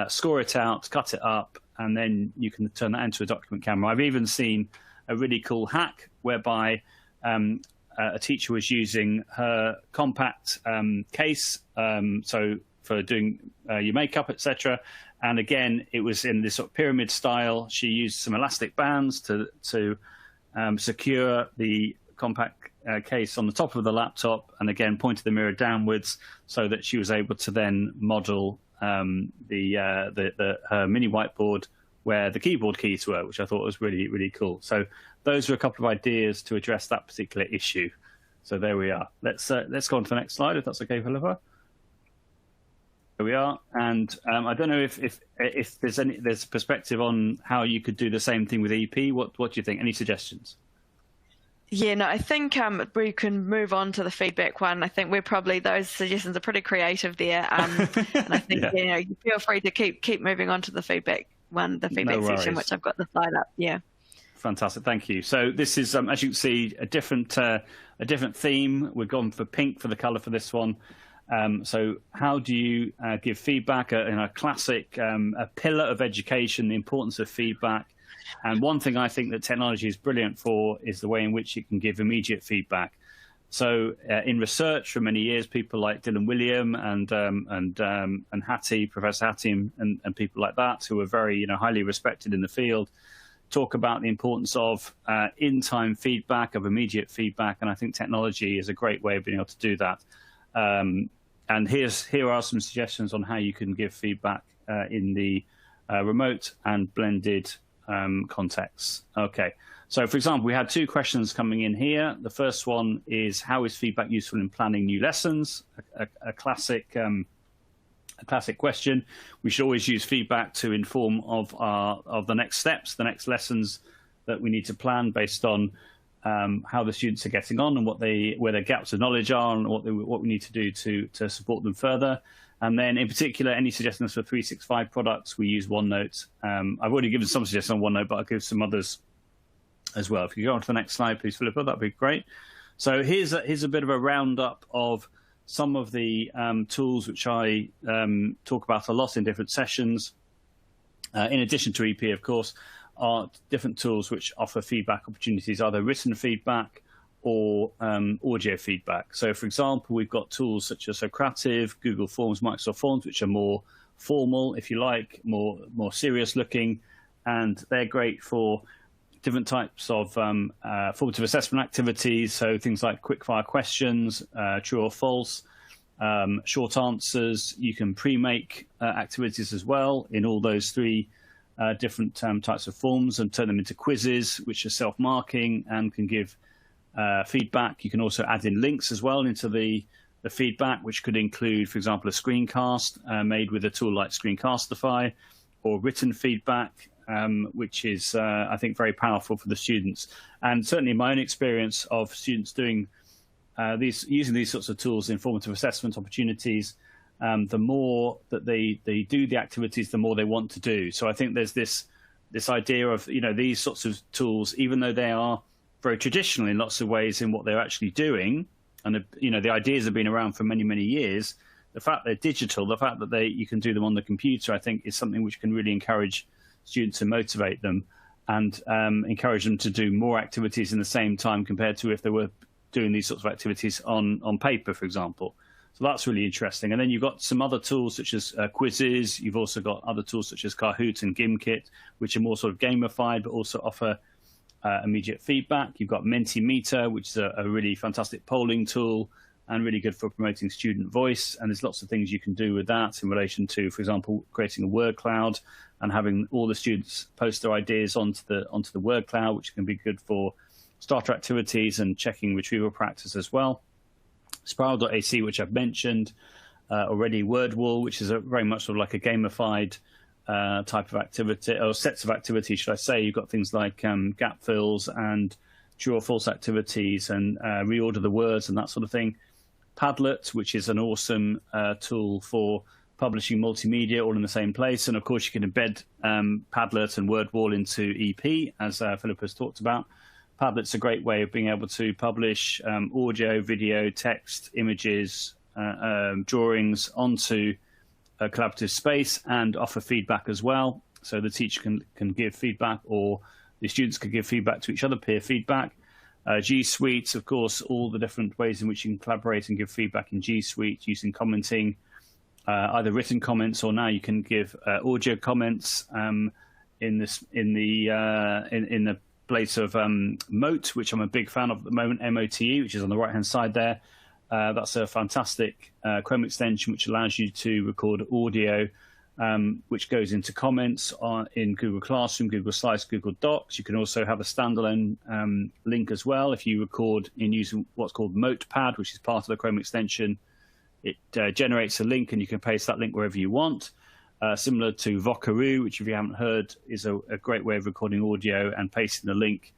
score it out, cut it up, and then you can turn that into a document camera. I've even seen a really cool hack whereby a teacher was using her compact case, so for doing your makeup, etc. And again, it was in this sort of pyramid style. She used some elastic bands to secure the compact case on the top of the laptop, and again pointed the mirror downwards so that she was able to then model her mini whiteboard where the keyboard keys were, which I thought was really, really cool. So those were a couple of ideas to address that particular issue. So there we are. Let's go on to the next slide, if that's okay, Philippa. There we are. And I don't know if there's perspective on how you could do the same thing with EP. What do you think? Any suggestions? Yeah, no, I think we can move on to the feedback one. I think those suggestions are pretty creative there. And I think you feel free to keep moving on to the feedback one, the feedback section, which I've got the slide up. Yeah. Fantastic, thank you. So this is, as you can see, a different theme. We've gone for pink for the colour for this one. So how do you give feedback in a classic, a pillar of education, the importance of feedback? And one thing I think that technology is brilliant for is the way in which it can give immediate feedback. So in research for many years, people like Dylan William and Hattie, Professor Hattie, and people like that, who are very highly respected in the field, talk about the importance of in-time feedback, of immediate feedback. And I think technology is a great way of being able to do that. And here are some suggestions on how you can give feedback in the remote and blended contexts. Okay, so for example, we had 2 questions coming in here. The first one is, how is feedback useful in planning new lessons? A classic question. We should always use feedback to inform of the next steps, the next lessons that we need to plan based on how the students are getting on and where their gaps of knowledge are and what we need to do to support them further. And then in particular, any suggestions for 365 products, we use OneNote. I've already given some suggestions on OneNote, but I'll give some others as well. If you go on to the next slide, please, Philippa, that'd be great. So here's a bit of a roundup of some of the tools which I talk about a lot in different sessions. In addition to EP, of course, are different tools which offer feedback opportunities, either written feedback or audio feedback. So, for example, we've got tools such as Socrative, Google Forms, Microsoft Forms, which are more formal, if you like, more serious looking, and they're great for different types of formative assessment activities. So things like quickfire questions, true or false, short answers. You can pre-make activities as well in all those 3 different types of forms and turn them into quizzes, which are self-marking and can give feedback. You can also add in links as well into the feedback, which could include, for example, a screencast made with a tool like Screencastify, or written feedback, which is, I think, very powerful for the students. And certainly in my own experience of students doing using these sorts of tools in formative assessment opportunities, the more that they do the activities, the more they want to do. So I think there's this idea of, these sorts of tools, even though they are very traditional in lots of ways in what they're actually doing, and the ideas have been around for many, many years, the fact they're digital, the fact that you can do them on the computer, I think is something which can really encourage students and motivate them, and encourage them to do more activities in the same time compared to if they were doing these sorts of activities on paper, for example. So that's really interesting. And then you've got some other tools such as quizzes. You've also got other tools such as Kahoot and Gimkit, which are more sort of gamified, but also offer immediate feedback. You've got Mentimeter, which is a really fantastic polling tool and really good for promoting student voice. And there's lots of things you can do with that in relation to, for example, creating a word cloud and having all the students post their ideas onto the word cloud, which can be good for starter activities and checking retrieval practice as well. Spiral.ac, which I've mentioned already. Wordwall, which is very much sort of like a gamified type of activity, or sets of activities, should I say. You've got things like gap fills and true or false activities and reorder the words and that sort of thing. Padlet, which is an awesome tool for publishing multimedia all in the same place. And of course, you can embed Padlet and Wordwall into EP, as Philippa has talked about. Padlet's a great way of being able to publish audio, video, text, images, drawings onto a collaborative space and offer feedback as well. So the teacher can give feedback, or the students can give feedback to each other, peer feedback. G Suite, of course, all the different ways in which you can collaborate and give feedback in G Suite using commenting, either written comments, or now you can give audio comments in the place of Mote, which I'm a big fan of at the moment, MOTE, which is on the right-hand side there. That's a fantastic Chrome extension which allows you to record audio, which goes into comments in Google Classroom, Google Slides, Google Docs. You can also have a standalone link as well. If you record in using what's called Notepad, which is part of the Chrome extension, it generates a link and you can paste that link wherever you want. Similar to Vocaroo, which, if you haven't heard, is a great way of recording audio and pasting the link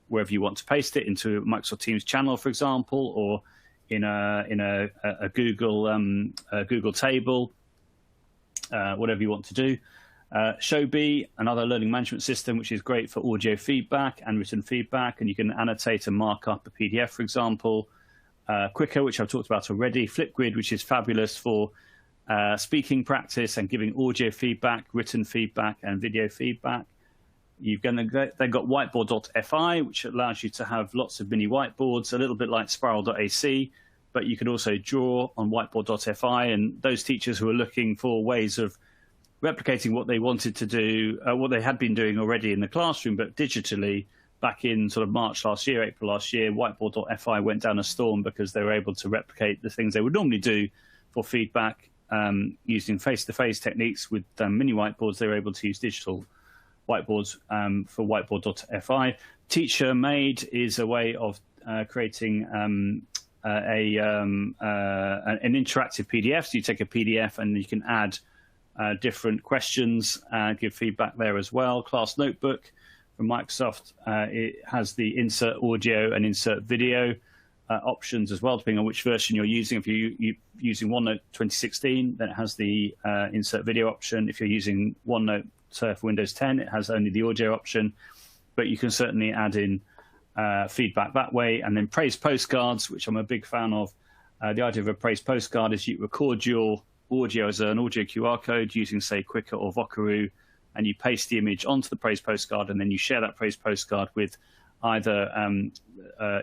wherever you want to paste it, into a Microsoft Teams channel, for example, or in a Google table, whatever you want to do. Showbee, another learning management system, which is great for audio feedback and written feedback, and you can annotate and mark up a PDF, for example. Quicker, which I've talked about already. Flipgrid, which is fabulous for speaking practice and giving audio feedback, written feedback, and video feedback. They've got Whiteboard.fi, which allows you to have lots of mini whiteboards, a little bit like Spiral.ac, but you can also draw on Whiteboard.fi. And those teachers who are looking for ways of replicating what they wanted to do, what they had been doing already in the classroom, but digitally, back in sort of March last year, April last year, Whiteboard.fi went down a storm because they were able to replicate the things they would normally do for feedback using face-to-face techniques with mini whiteboards. They were able to use digital whiteboards for whiteboard.fi. Teacher Made is a way of creating an interactive PDF. So you take a PDF and you can add different questions, give feedback there as well. Class Notebook from Microsoft, it has the insert audio and insert video options as well, depending on which version you're using. If you're using OneNote 2016, then it has the insert video option. If you're using OneNote for Windows 10, it has only the audio option, but you can certainly add in feedback that way. And then Praise Postcards, which I'm a big fan of. The idea of a Praise Postcard is you record your audio as an audio QR code using, say, Quicker or Vocaroo, and you paste the image onto the Praise Postcard, and then you share that Praise Postcard with either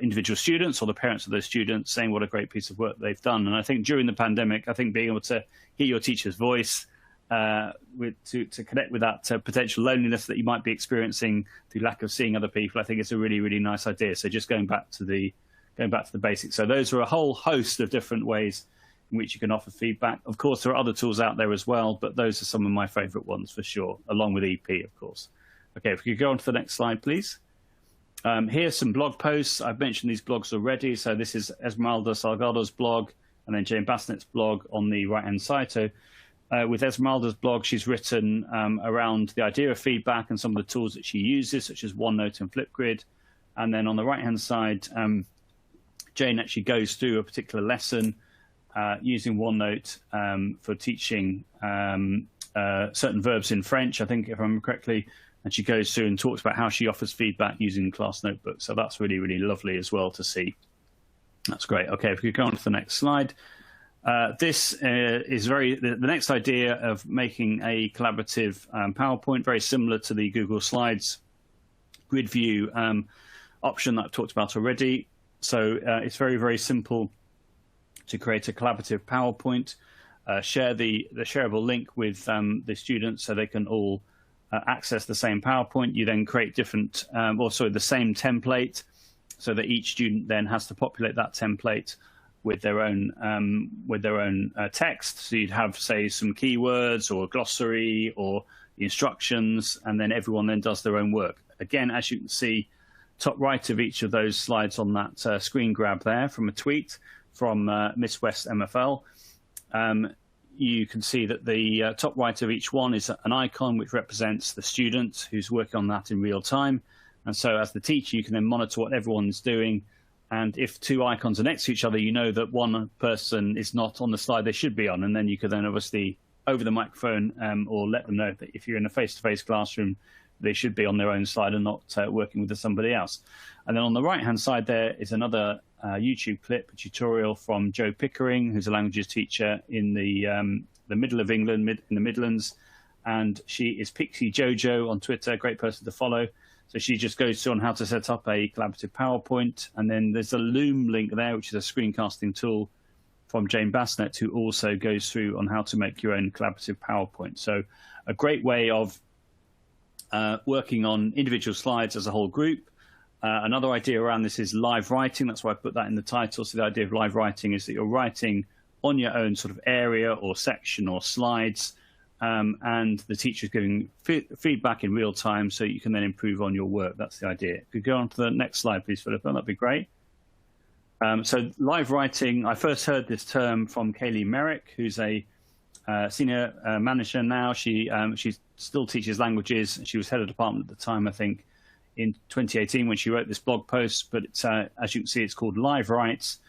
individual students or the parents of those students, saying what a great piece of work they've done. And I think during the pandemic, I think being able to hear your teacher's voice, to connect with that potential loneliness that you might be experiencing through lack of seeing other people, I think it's a really, really nice idea. So just going back to the basics. So those are a whole host of different ways in which you can offer feedback. Of course, there are other tools out there as well, but those are some of my favorite ones for sure, along with EP, of course. Okay, if we could go on to the next slide, please. Here's some blog posts. I've mentioned these blogs already. So this is Esmeralda Salgado's blog and then Jane Basnett's blog on the right-hand side. So with Esmeralda's blog, she's written around the idea of feedback and some of the tools that she uses, such as OneNote and Flipgrid. And then on the right-hand side, Jane actually goes through a particular lesson using OneNote for teaching certain verbs in French, I think, if I remember correctly. And she goes through and talks about how she offers feedback using Class Notebook. So that's really, really lovely as well to see. That's great. Okay, if we could go on to the next slide. This is the next idea of making a collaborative PowerPoint, very similar to the Google Slides grid view option that I've talked about already. So it's very, very simple to create a collaborative PowerPoint, share the shareable link with the students so they can all access the same PowerPoint. You then create different, the same template, so that each student then has to populate that template with their own text. So you'd have, say, some keywords or a glossary or the instructions, and then everyone then does their own work. Again, as you can see, top right of each of those slides on that screen grab there from a tweet from Miss West MFL. You can see that the top right of each one is an icon which represents the student who's working on that in real time. And so as the teacher, you can then monitor what everyone's doing. And if two icons are next to each other, you know that one person is not on the slide they should be on. And then you could then obviously over the microphone or let them know that if you're in a face-to-face classroom, they should be on their own slide and not working with somebody else. And then on the right-hand side there is another YouTube clip, a tutorial from Jo Pickering, who's a languages teacher in the middle of England, in the Midlands. And she is Pixie Jojo on Twitter, great person to follow. So she just goes through on how to set up a collaborative PowerPoint. And then there's a Loom link there, which is a screencasting tool from Jane Basnett, who also goes through on how to make your own collaborative PowerPoint. So a great way of working on individual slides as a whole group. Another idea around this is live writing. That's why I put that in the title. So the idea of live writing is that you're writing on your own sort of area or section or slides, and the teacher's giving feedback in real time so you can then improve on your work. That's the idea. If you could go on to the next slide, please, Philippa, that'd be great. So live writing, I first heard this term from Kaylee Merrick, who's a senior manager now. She still teaches languages. She was head of department at the time, I think, in 2018 when she wrote this blog post. But it's, as you can see, it's called Live Writes.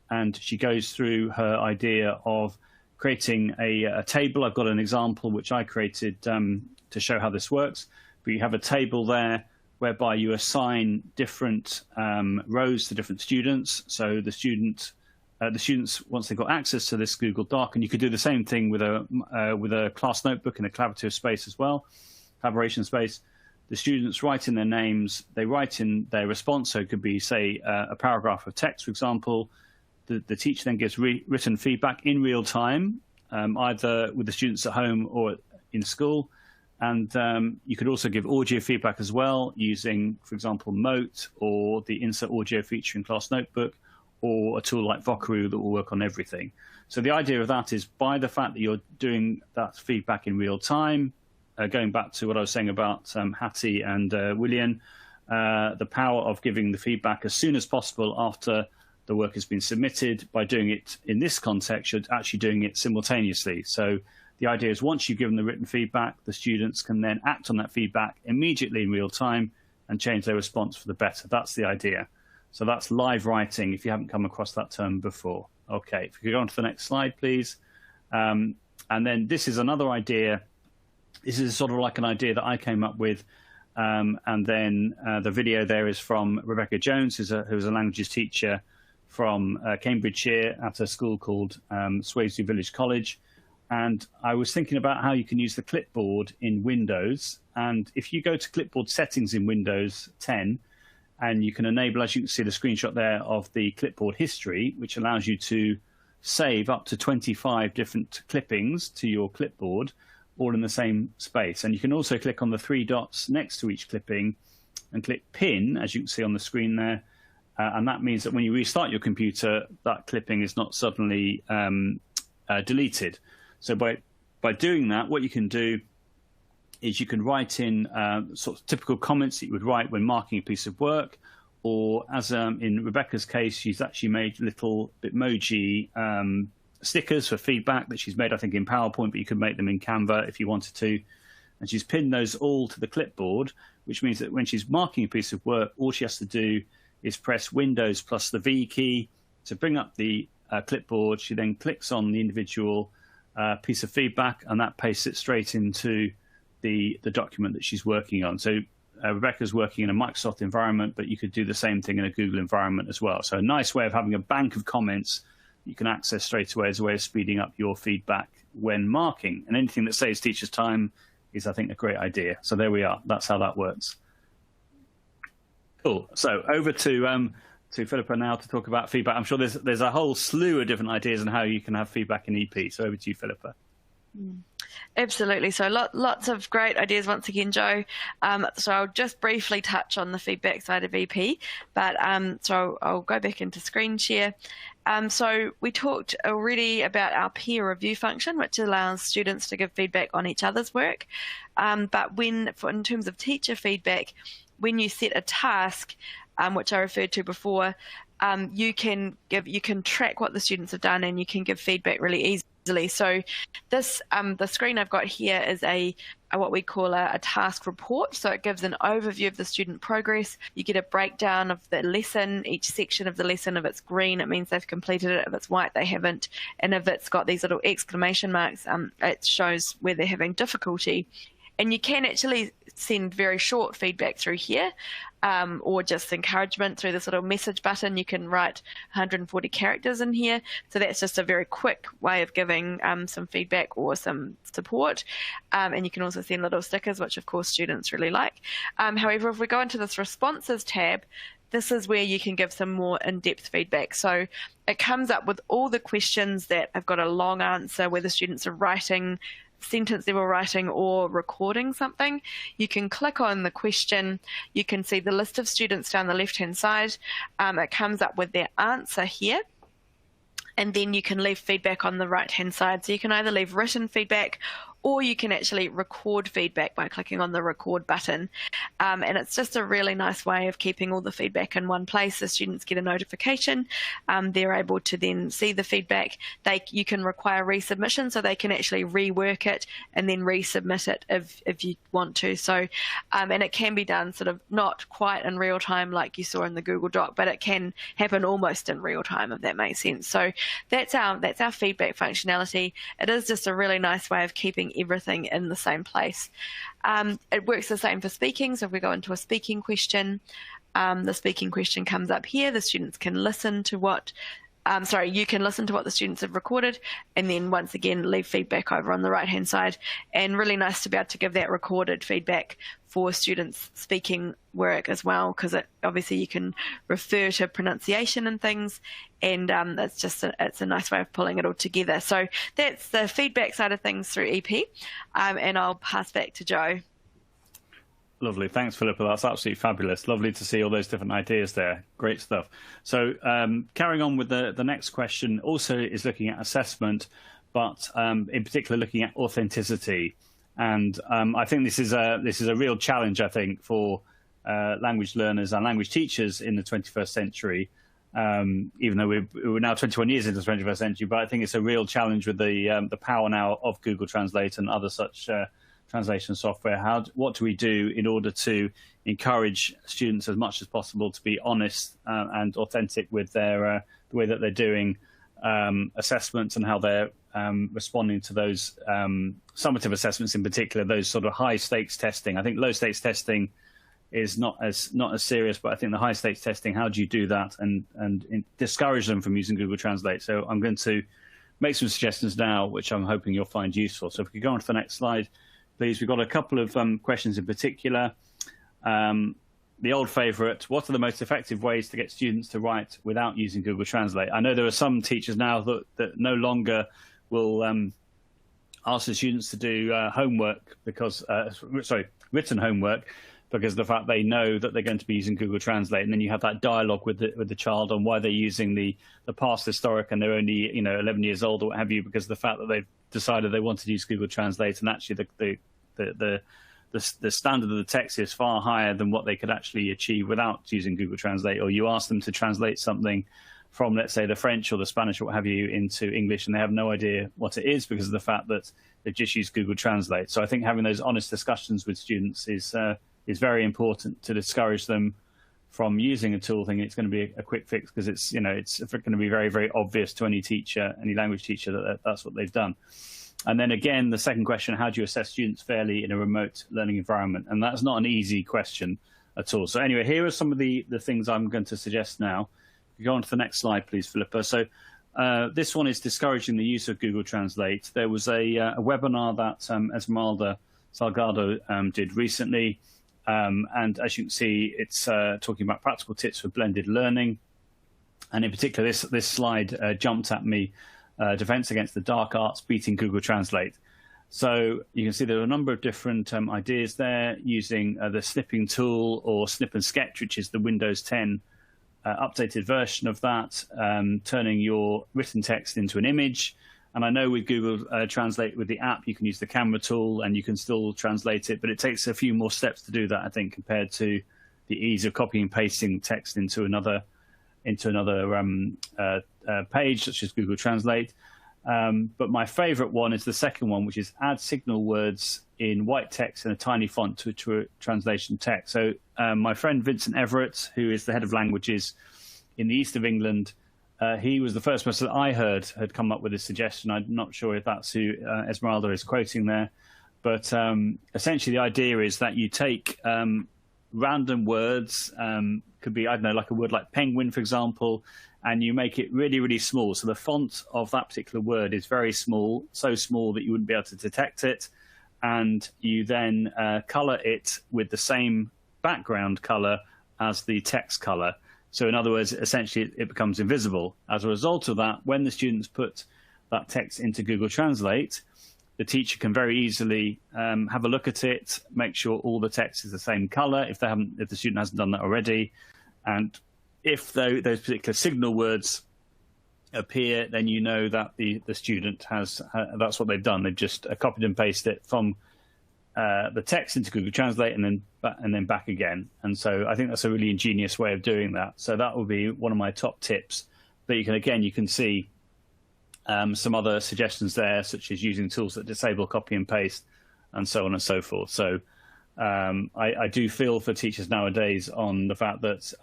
And she goes through her idea of creating a table. I've got an example which I created to show how this works. But you have a table there whereby you assign different rows to different students. So the students, once they've got access to this Google Doc, and you could do the same thing with a class notebook in a collaborative space as well, collaboration space. The students write in their names, they write in their response. So it could be, say, a paragraph of text, for example. The teacher then gives written feedback in real time, either with the students at home or in school. And you could also give audio feedback as well using, for example, Mote or the insert audio feature in Class Notebook, or a tool like Vocaroo that will work on everything. So the idea of that is, by the fact that you're doing that feedback in real time, going back to what I was saying about Hattie and William, the power of giving the feedback as soon as possible after the work has been submitted. By doing it in this context, you're actually doing it simultaneously. So the idea is once you've given the written feedback, the students can then act on that feedback immediately in real time and change their response for the better. That's the idea. So that's live writing, if you haven't come across that term before. Okay, if you could go on to the next slide, please. And then this is another idea. This is sort of like an idea that I came up with. And then the video there is from Rebecca Jones, who's a languages teacher from Cambridgeshire at a school called Swavesey Village College. And I was thinking about how you can use the clipboard in Windows. And if you go to clipboard settings in Windows 10, and you can enable, as you can see the screenshot there, of the clipboard history, which allows you to save up to 25 different clippings to your clipboard, all in the same space. And you can also click on the 3 dots next to each clipping and click pin, as you can see on the screen there. And that means that when you restart your computer, that clipping is not suddenly deleted. So by doing that, what you can do is you can write in sort of typical comments that you would write when marking a piece of work, or as in Rebecca's case, she's actually made little Bitmoji stickers for feedback that she's made, I think, in PowerPoint, but you could make them in Canva if you wanted to. And she's pinned those all to the clipboard, which means that when she's marking a piece of work, all she has to do is press Windows plus the V key to bring up the clipboard. She then clicks on the individual piece of feedback, and that pastes it straight into the document that she's working on. So Rebecca's working in a Microsoft environment, but you could do the same thing in a Google environment as well. So a nice way of having a bank of comments you can access straight away as a way of speeding up your feedback when marking. And anything that saves teachers time is, I think, a great idea. So there we are. That's how that works. Cool. So over to Philippa now to talk about feedback. I'm sure there's a whole slew of different ideas on how you can have feedback in EP. So over to you, Philippa. Absolutely. So lots of great ideas once again, Joe. So I'll just briefly touch on the feedback side of EP, but so I'll go back into screen share. So we talked already about our peer review function, which allows students to give feedback on each other's work. But in terms of teacher feedback, when you set a task, which I referred to before, you can track what the students have done, and you can give feedback really easily. So this the screen I've got here is what we call a task report. So it gives an overview of the student progress. You get a breakdown of the lesson, each section of the lesson. If it's green, it means they've completed it. If it's white, they haven't. And if it's got these little exclamation marks, it shows where they're having difficulty. And you can actually send very short feedback through here, or just encouragement through this little message button. You can write 140 characters in here. So that's just a very quick way of giving some feedback or some support. And you can also send little stickers, which of course students really like. However, if we go into this responses tab, this is where you can give some more in-depth feedback. So it comes up with all the questions that have got a long answer, where the students are writing sentence they were writing or recording something. You can click on the question. You can see the list of students down the left-hand side. It comes up with their answer here. And then you can leave feedback on the right-hand side. So you can either leave written feedback, or you can actually record feedback by clicking on the record button. And it's just a really nice way of keeping all the feedback in one place. The students get a notification. They're able to then see the feedback. You can require resubmission, so they can actually rework it and then resubmit it if you want to. So, and it can be done sort of not quite in real time like you saw in the Google Doc, but it can happen almost in real time, if that makes sense. So that's our feedback functionality. It is just a really nice way of keeping everything in the same place. It works the same for speaking. So if we go into a speaking question, the speaking question comes up here. The students can listen to what you can listen to what the students have recorded, and then once again leave feedback over on the right hand side. And really nice to be able to give that recorded feedback for students speaking work as well, because obviously you can refer to pronunciation and things, and it's a nice way of pulling it all together. So that's the feedback side of things through EP, and I'll pass back to Joe. Lovely. Thanks, Philippa. That's absolutely fabulous. Lovely to see all those different ideas there. Great stuff. So carrying on with the next question, also is looking at assessment, but in particular looking at authenticity. And I think this is a real challenge, I think, for language learners and language teachers in the 21st century. Even though we're now 21 years into the 21st century, but I think it's a real challenge with the power now of Google Translate and other such translation software. What do we do in order to encourage students as much as possible to be honest and authentic with the way that they're doing assessments and how they're responding to those summative assessments, in particular, those sort of high stakes testing. I think low stakes testing is not as serious, but I think the high stakes testing, how do you do that and discourage them from using Google Translate? So I'm going to make some suggestions now, which I'm hoping you'll find useful. So if we could go on to the next slide, please. We've got a couple of questions in particular. The old favorite, what are the most effective ways to get students to write without using Google Translate? I know there are some teachers now that no longer will ask the students to do homework because, written homework, because of the fact they know that they're going to be using Google Translate, and then you have that dialogue with the child on why they're using the past historic and they're only 11 years old or what have you, because of the fact that they've decided they want to use Google Translate, and actually the standard of the text is far higher than what they could actually achieve without using Google Translate. Or you ask them to translate something from, let's say, the French or the Spanish or what have you into English, and they have no idea what it is because of the fact that they've just used Google Translate. So I think having those honest discussions with students is very important to discourage them from using a tool thinking it's going to be a quick fix, because it's going to be very, very obvious to any teacher, any language teacher, that that's what they've done. And then again, the second question, how do you assess students fairly in a remote learning environment? And that's not an easy question at all. So anyway, here are some of the things I'm going to suggest now. If you go on to the next slide, please, Philippa. So this one is discouraging the use of Google Translate. There was a webinar that Esmeralda Salgado did recently. And as you can see, it's talking about practical tips for blended learning. And in particular, this slide jumped at me, Defense Against the Dark Arts, Beating Google Translate. So you can see there are a number of different ideas there, using the snipping tool or snip and sketch, which is the Windows 10 updated version of that, turning your written text into an image. And I know with Google Translate, with the app, you can use the camera tool and you can still translate it, but it takes a few more steps to do that, I think, compared to the ease of copying and pasting text into another page, such as Google Translate. But my favorite one is the second one, which is add signal words in white text in a tiny font to a translation text. So my friend Vincent Everett, who is the head of languages in the east of England, he was the first person I heard had come up with this suggestion. I'm not sure if that's who Esmeralda is quoting there. But essentially the idea is that you take random words, could be, I don't know, like a word like penguin, for example, and you make it really, really small. So the font of that particular word is very small, so small that you wouldn't be able to detect it. And you then color it with the same background color as the text color. So in other words, essentially it becomes invisible. As a result of that, when the students put that text into Google Translate, the teacher can very easily have a look at it, make sure all the text is the same color if the student hasn't done that already. And if those particular signal words appear, then you know that the student has, that's what they've done. They've just copied and pasted it from the text into Google Translate and then back again. And so I think that's a really ingenious way of doing that. So that would be one of my top tips. But you can see some other suggestions there, such as using tools that disable copy and paste and so on and so forth. So I do feel for teachers nowadays on the fact that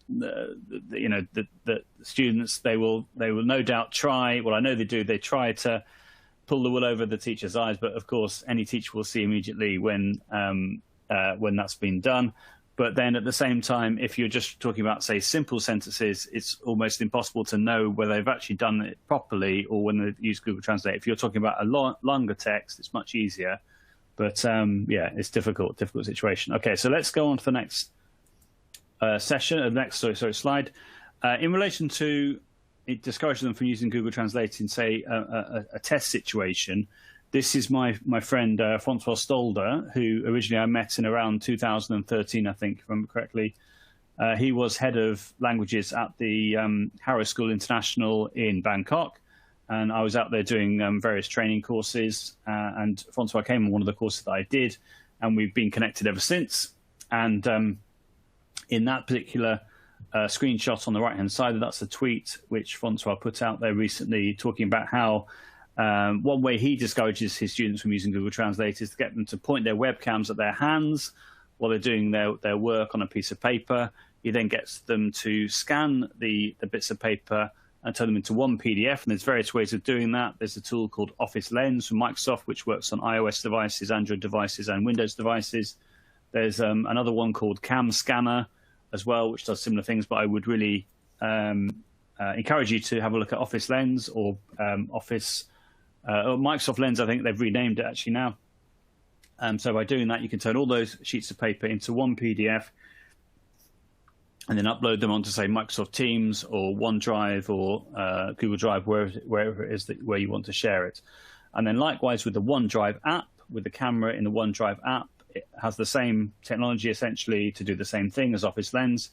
the students, they will no doubt try. Well, I know they do. They try to pull the wool over the teacher's eyes, but of course, any teacher will see immediately when that's been done. But then at the same time, if you're just talking about, say, simple sentences, it's almost impossible to know whether they've actually done it properly or when they use Google Translate. If you're talking about a longer text, it's much easier. But yeah, it's difficult situation. Okay, so let's go on to the next slide. In relation to discouraging them from using Google Translate in, say, a test situation, this is my friend Francois Stolder, who originally I met in around 2013, I think, if I remember correctly. He was head of languages at the Harrow School International in Bangkok. and I was out there doing various training courses, and Francois came on one of the courses that I did, and we've been connected ever since. And in that particular screenshot on the right-hand side, that's a tweet which Francois put out there recently, talking about how one way he discourages his students from using Google Translate is to get them to point their webcams at their hands while they're doing their work on a piece of paper. He then gets them to scan the bits of paper and turn them into one PDF. And there's various ways of doing that. There's a tool called Office Lens from Microsoft, which works on iOS devices, Android devices, and Windows devices. There's another one called Cam Scanner as well, which does similar things. But I would really encourage you to have a look at Office Lens or Microsoft Lens. I think they've renamed it actually now. So by doing that, you can turn all those sheets of paper into one PDF and then upload them onto, say, Microsoft Teams or OneDrive or Google Drive, wherever it is where you want to share it. And then likewise with the OneDrive app, with the camera in the OneDrive app, it has the same technology essentially to do the same thing as Office Lens.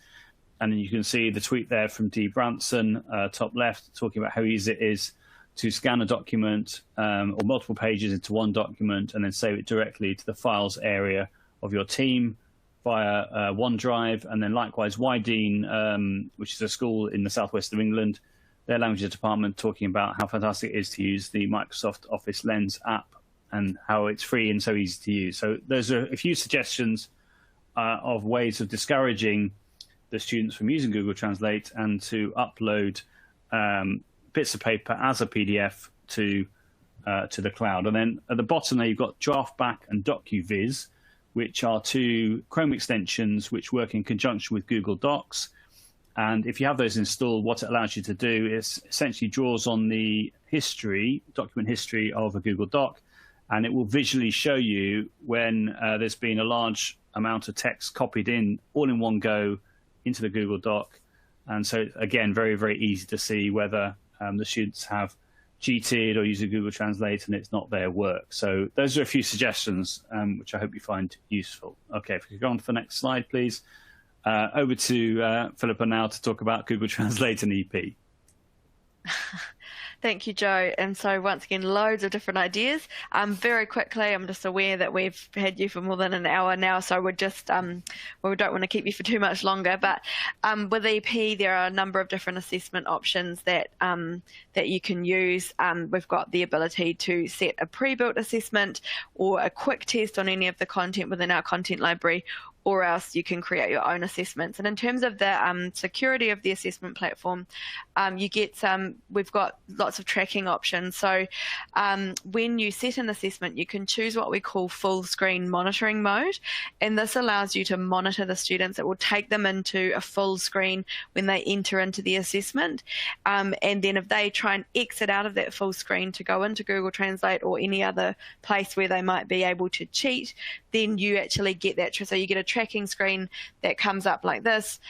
And then you can see the tweet there from Dee Branson, top left, talking about how easy it is to scan a document or multiple pages into one document and then save it directly to the files area of your team via OneDrive. And then likewise, Wydeen, which is a school in the southwest of England, their languages department, talking about how fantastic it is to use the Microsoft Office Lens app and how it's free and so easy to use. So those are a few suggestions of ways of discouraging the students from using Google Translate and to upload bits of paper as a PDF to the cloud. And then at the bottom there, you've got DraftBack and DocuViz, which are two Chrome extensions which work in conjunction with Google Docs. And if you have those installed, what it allows you to do is essentially draws on the document history of a Google Doc, and it will visually show you when there's been a large amount of text copied in all in one go into the Google Doc. And so, again, very, very easy to see whether the students have cheated or used Google Translate and it's not their work. So those are a few suggestions, which I hope you find useful. Okay, if we could go on to the next slide, please. Over to Philippa now to talk about Google Translate and EP. Thank you, Joe. And so once again, loads of different ideas. Very quickly, I'm just aware that we've had you for more than an hour now, so we're just, we don't want to keep you for too much longer. But with EP, there are a number of different assessment options that that you can use. We've got the ability to set a pre-built assessment or a quick test on any of the content within our content library, or else you can create your own assessments. And in terms of the security of the assessment platform, we've got lots of tracking options. So when you set an assessment, you can choose what we call full screen monitoring mode. And this allows you to monitor the students. It will take them into a full screen when they enter into the assessment. And then if they try and exit out of that full screen to go into Google Translate or any other place where they might be able to cheat, then you actually get that. So you get a tracking screen that comes up like this.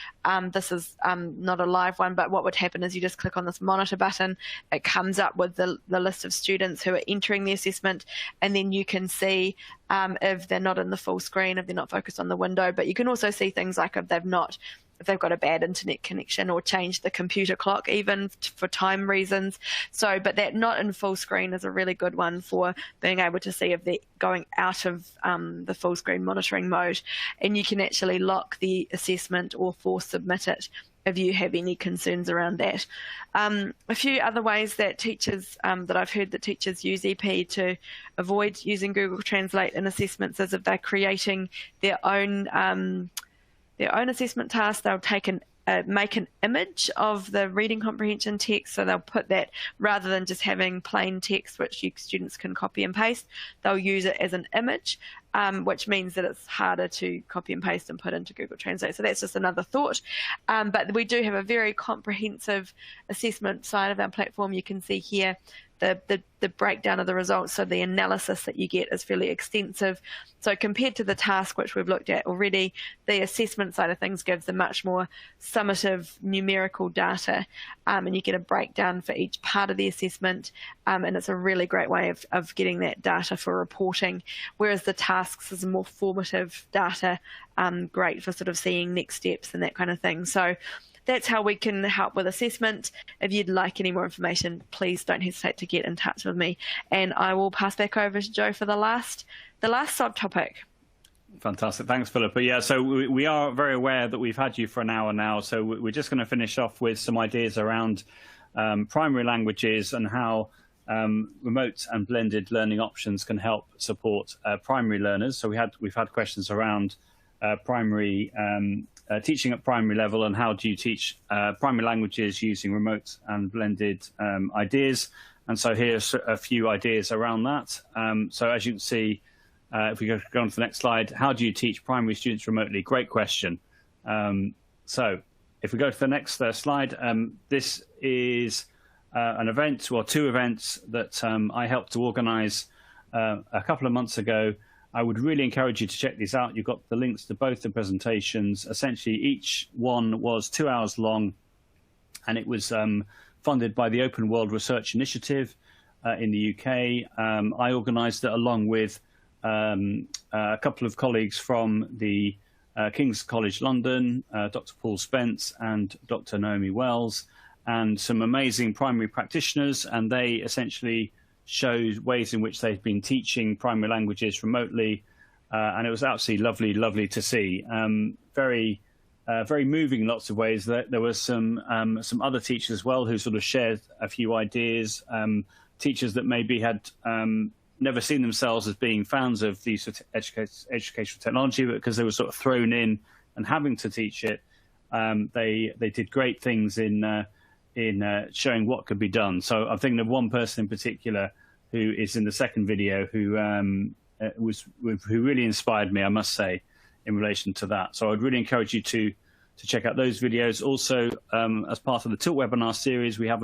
This is not a live one, but what would happen is you just click on this monitor button. It comes up with the list of students who are entering the assessment, and then you can see if they're not in the full screen, if they're not focused on the window. But you can also see things like if they've got a bad internet connection or changed the computer clock even for time reasons. So, but that not in full screen is a really good one for being able to see if they're going out of the full screen monitoring mode. And you can actually lock the assessment or force submit it if you have any concerns around that. A few other ways that teachers, that I've heard that teachers use EP to avoid using Google Translate in assessments is if they're creating their own assessment task. They'll make an image of the reading comprehension text, so they'll put that, rather than just having plain text which students can copy and paste, they'll use it as an image, which means that it's harder to copy and paste and put into Google Translate. So that's just another thought. But we do have a very comprehensive assessment side of our platform. You can see here the breakdown of the results, so the analysis that you get is fairly extensive. So compared to the task which we've looked at already, the assessment side of things gives a much more summative numerical data, and you get a breakdown for each part of the assessment, and it's a really great way of getting that data for reporting, whereas the tasks is more formative data, great for sort of seeing next steps and that kind of thing. So that's how we can help with assessment. If you'd like any more information, please don't hesitate to get in touch with me. And I will pass back over to Joe for the last subtopic. Fantastic. Thanks, Philippa. Yeah, so we are very aware that we've had you for an hour now, so we're just going to finish off with some ideas around primary languages and how remote and blended learning options can help support primary learners. So we've had questions around primary teaching at primary level, and how do you teach primary languages using remote and blended ideas. And so here's a few ideas around that. So as you can see, if we go on to the next slide, how do you teach primary students remotely? Great question. So if we go to the next slide, this is an event, or two events that I helped to organize a couple of months ago. I would really encourage you to check these out. You've got the links to both the presentations. Essentially, each one was 2 hours long, and it was funded by the Open World Research Initiative in the UK. I organized it along with a couple of colleagues from the King's College London, Dr. Paul Spence and Dr. Naomi Wells, and some amazing primary practitioners, and they essentially showed ways in which they've been teaching primary languages remotely, and it was absolutely lovely to see. Very moving in lots of ways. There was some other teachers as well who sort of shared a few ideas, teachers that maybe had never seen themselves as being fans of the sort of educational technology, but because they were sort of thrown in and having to teach it, they did great things in showing what could be done. So I'm thinking of one person in particular who is in the second video who really inspired me, I must say, in relation to that. So I'd really encourage you to check out those videos. Also, as part of the Tilt webinar series, we have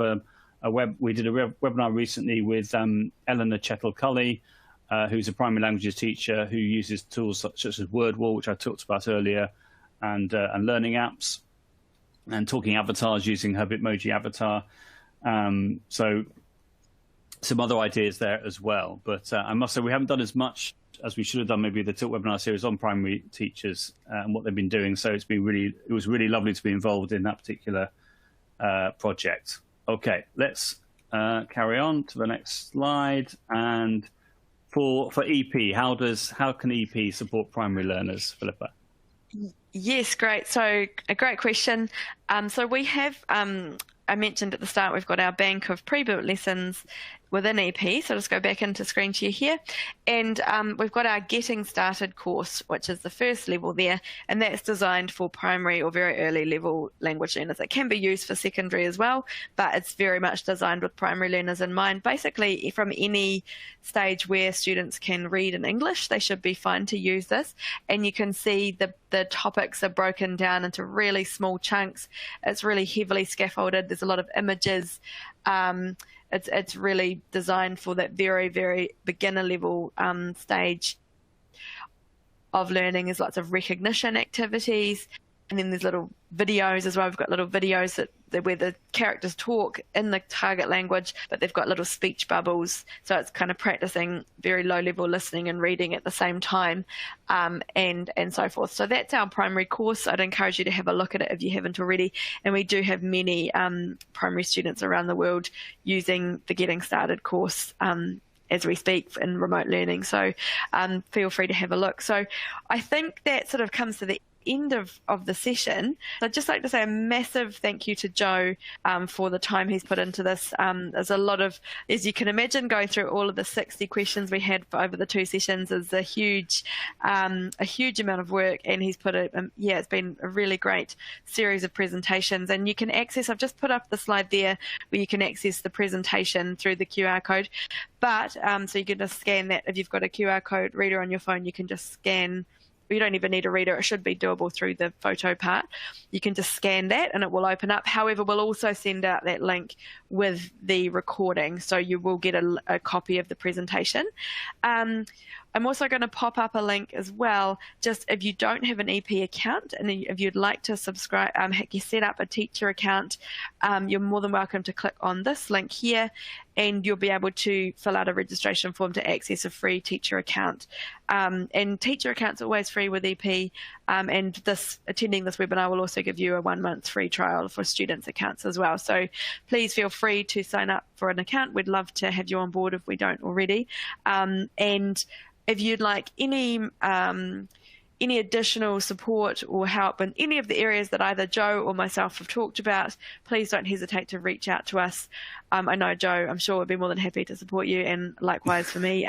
we did a webinar recently with Eleanor Chettle-Cully, who's a primary languages teacher who uses tools such as WordWall, which I talked about earlier, and learning apps, and talking avatars using her Bitmoji avatar. So some other ideas there as well. But I must say we haven't done as much as we should have done, maybe the Tilt webinar series on primary teachers and what they've been doing. So it was really lovely to be involved in that particular project. Okay, let's carry on to the next slide. And for EP, how can EP support primary learners, Philippa? Yes, great. So a great question. So we have, I mentioned at the start, we've got our bank of pre-built lessons within EP. So just go back into screen share here. And we've got our Getting Started course, which is the first level there. And that's designed for primary or very early level language learners. It can be used for secondary as well, but it's very much designed with primary learners in mind. Basically, from any stage where students can read in English, they should be fine to use this. And you can see the topics are broken down into really small chunks. It's really heavily scaffolded. There's a lot of images. It's really designed for that very, very beginner level stage of learning. There's lots of recognition activities. And then there's little videos as well. We've got little videos where the characters talk in the target language, but they've got little speech bubbles. So it's kind of practicing very low-level listening and reading at the same time, and so forth. So that's our primary course. I'd encourage you to have a look at it if you haven't already. And we do have many primary students around the world using the Getting Started course as we speak in remote learning. So feel free to have a look. So I think that sort of comes to the end of the session. So I'd just like to say a massive thank you to Joe for the time he's put into this. There's a lot of, as you can imagine, going through all of the 60 questions we had over the two sessions is a huge amount of work, and he's put it's been a really great series of presentations. And you can access, I've just put up the slide there where you can access the presentation through the QR code, but so you can just scan that. If you've got a QR code reader on your phone, you can just scan. You don't even need a reader. It should be doable through the photo part. You can just scan that and it will open up. However, we'll also send out that link with the recording, so you will get a copy of the presentation. I'm also going to pop up a link as well, just if you don't have an EP account and if you'd like to subscribe, you set up a teacher account, you're more than welcome to click on this link here, and you'll be able to fill out a registration form to access a free teacher account. And teacher accounts are always free with EP, And attending this webinar will also give you a 1 month free trial for students' accounts as well. So please feel free to sign up for an account. We'd love to have you on board if we don't already. And if you'd like any additional support or help in any of the areas that either Joe or myself have talked about, please don't hesitate to reach out to us. I know Joe, I'm sure, would be more than happy to support you, and likewise for me.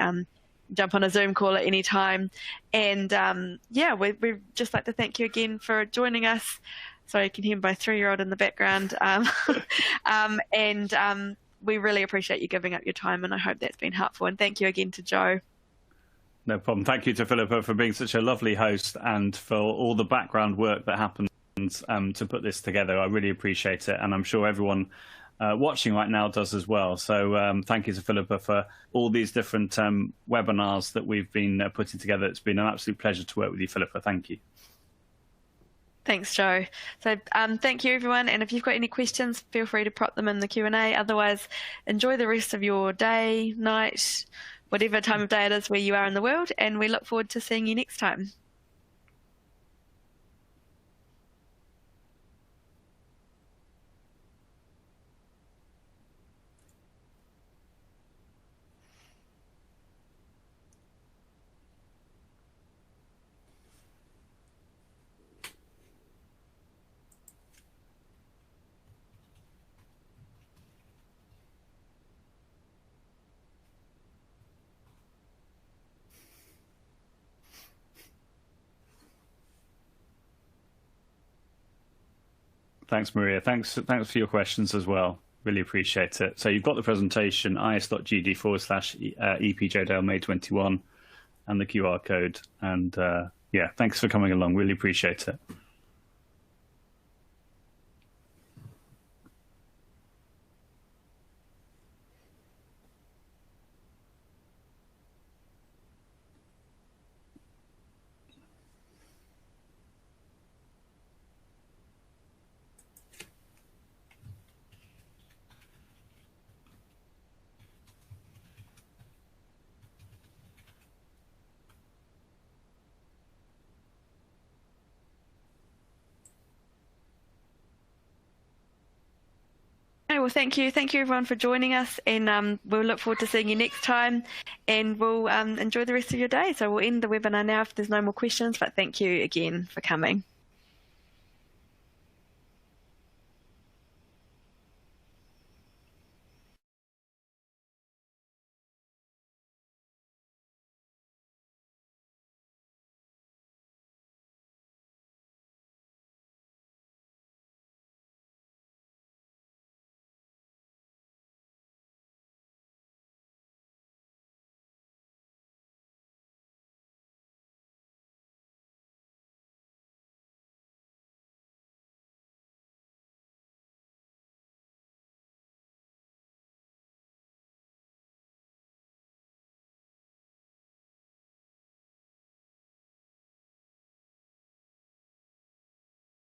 Jump on a Zoom call at any time. And yeah, we'd just like to thank you again for joining us. Sorry, you can hear my 3-year-old in the background. We really appreciate you giving up your time, and I hope that's been helpful. And thank you again to Joe. No problem. Thank you to Philippa for being such a lovely host and for all the background work that happens to put this together. I really appreciate it, and I'm sure everyone watching right now does as well. So thank you to Philippa for all these different webinars that we've been putting together. It's been an absolute pleasure to work with you, Philippa. Thank you. Thanks, Joe. So thank you, everyone. And if you've got any questions, feel free to pop them in the Q&A. Otherwise, enjoy the rest of your day, night, whatever time of day it is where you are in the world. And we look forward to seeing you next time. Thanks, Maria. Thanks for your questions as well. Really appreciate it. So you've got the presentation, is.gd/EPJDale May 21, and the QR code. And yeah, thanks for coming along. Really appreciate it. Well, thank you everyone for joining us, and we'll look forward to seeing you next time, and we'll enjoy the rest of your day. So we'll end the webinar now if there's no more questions, but thank you again for coming.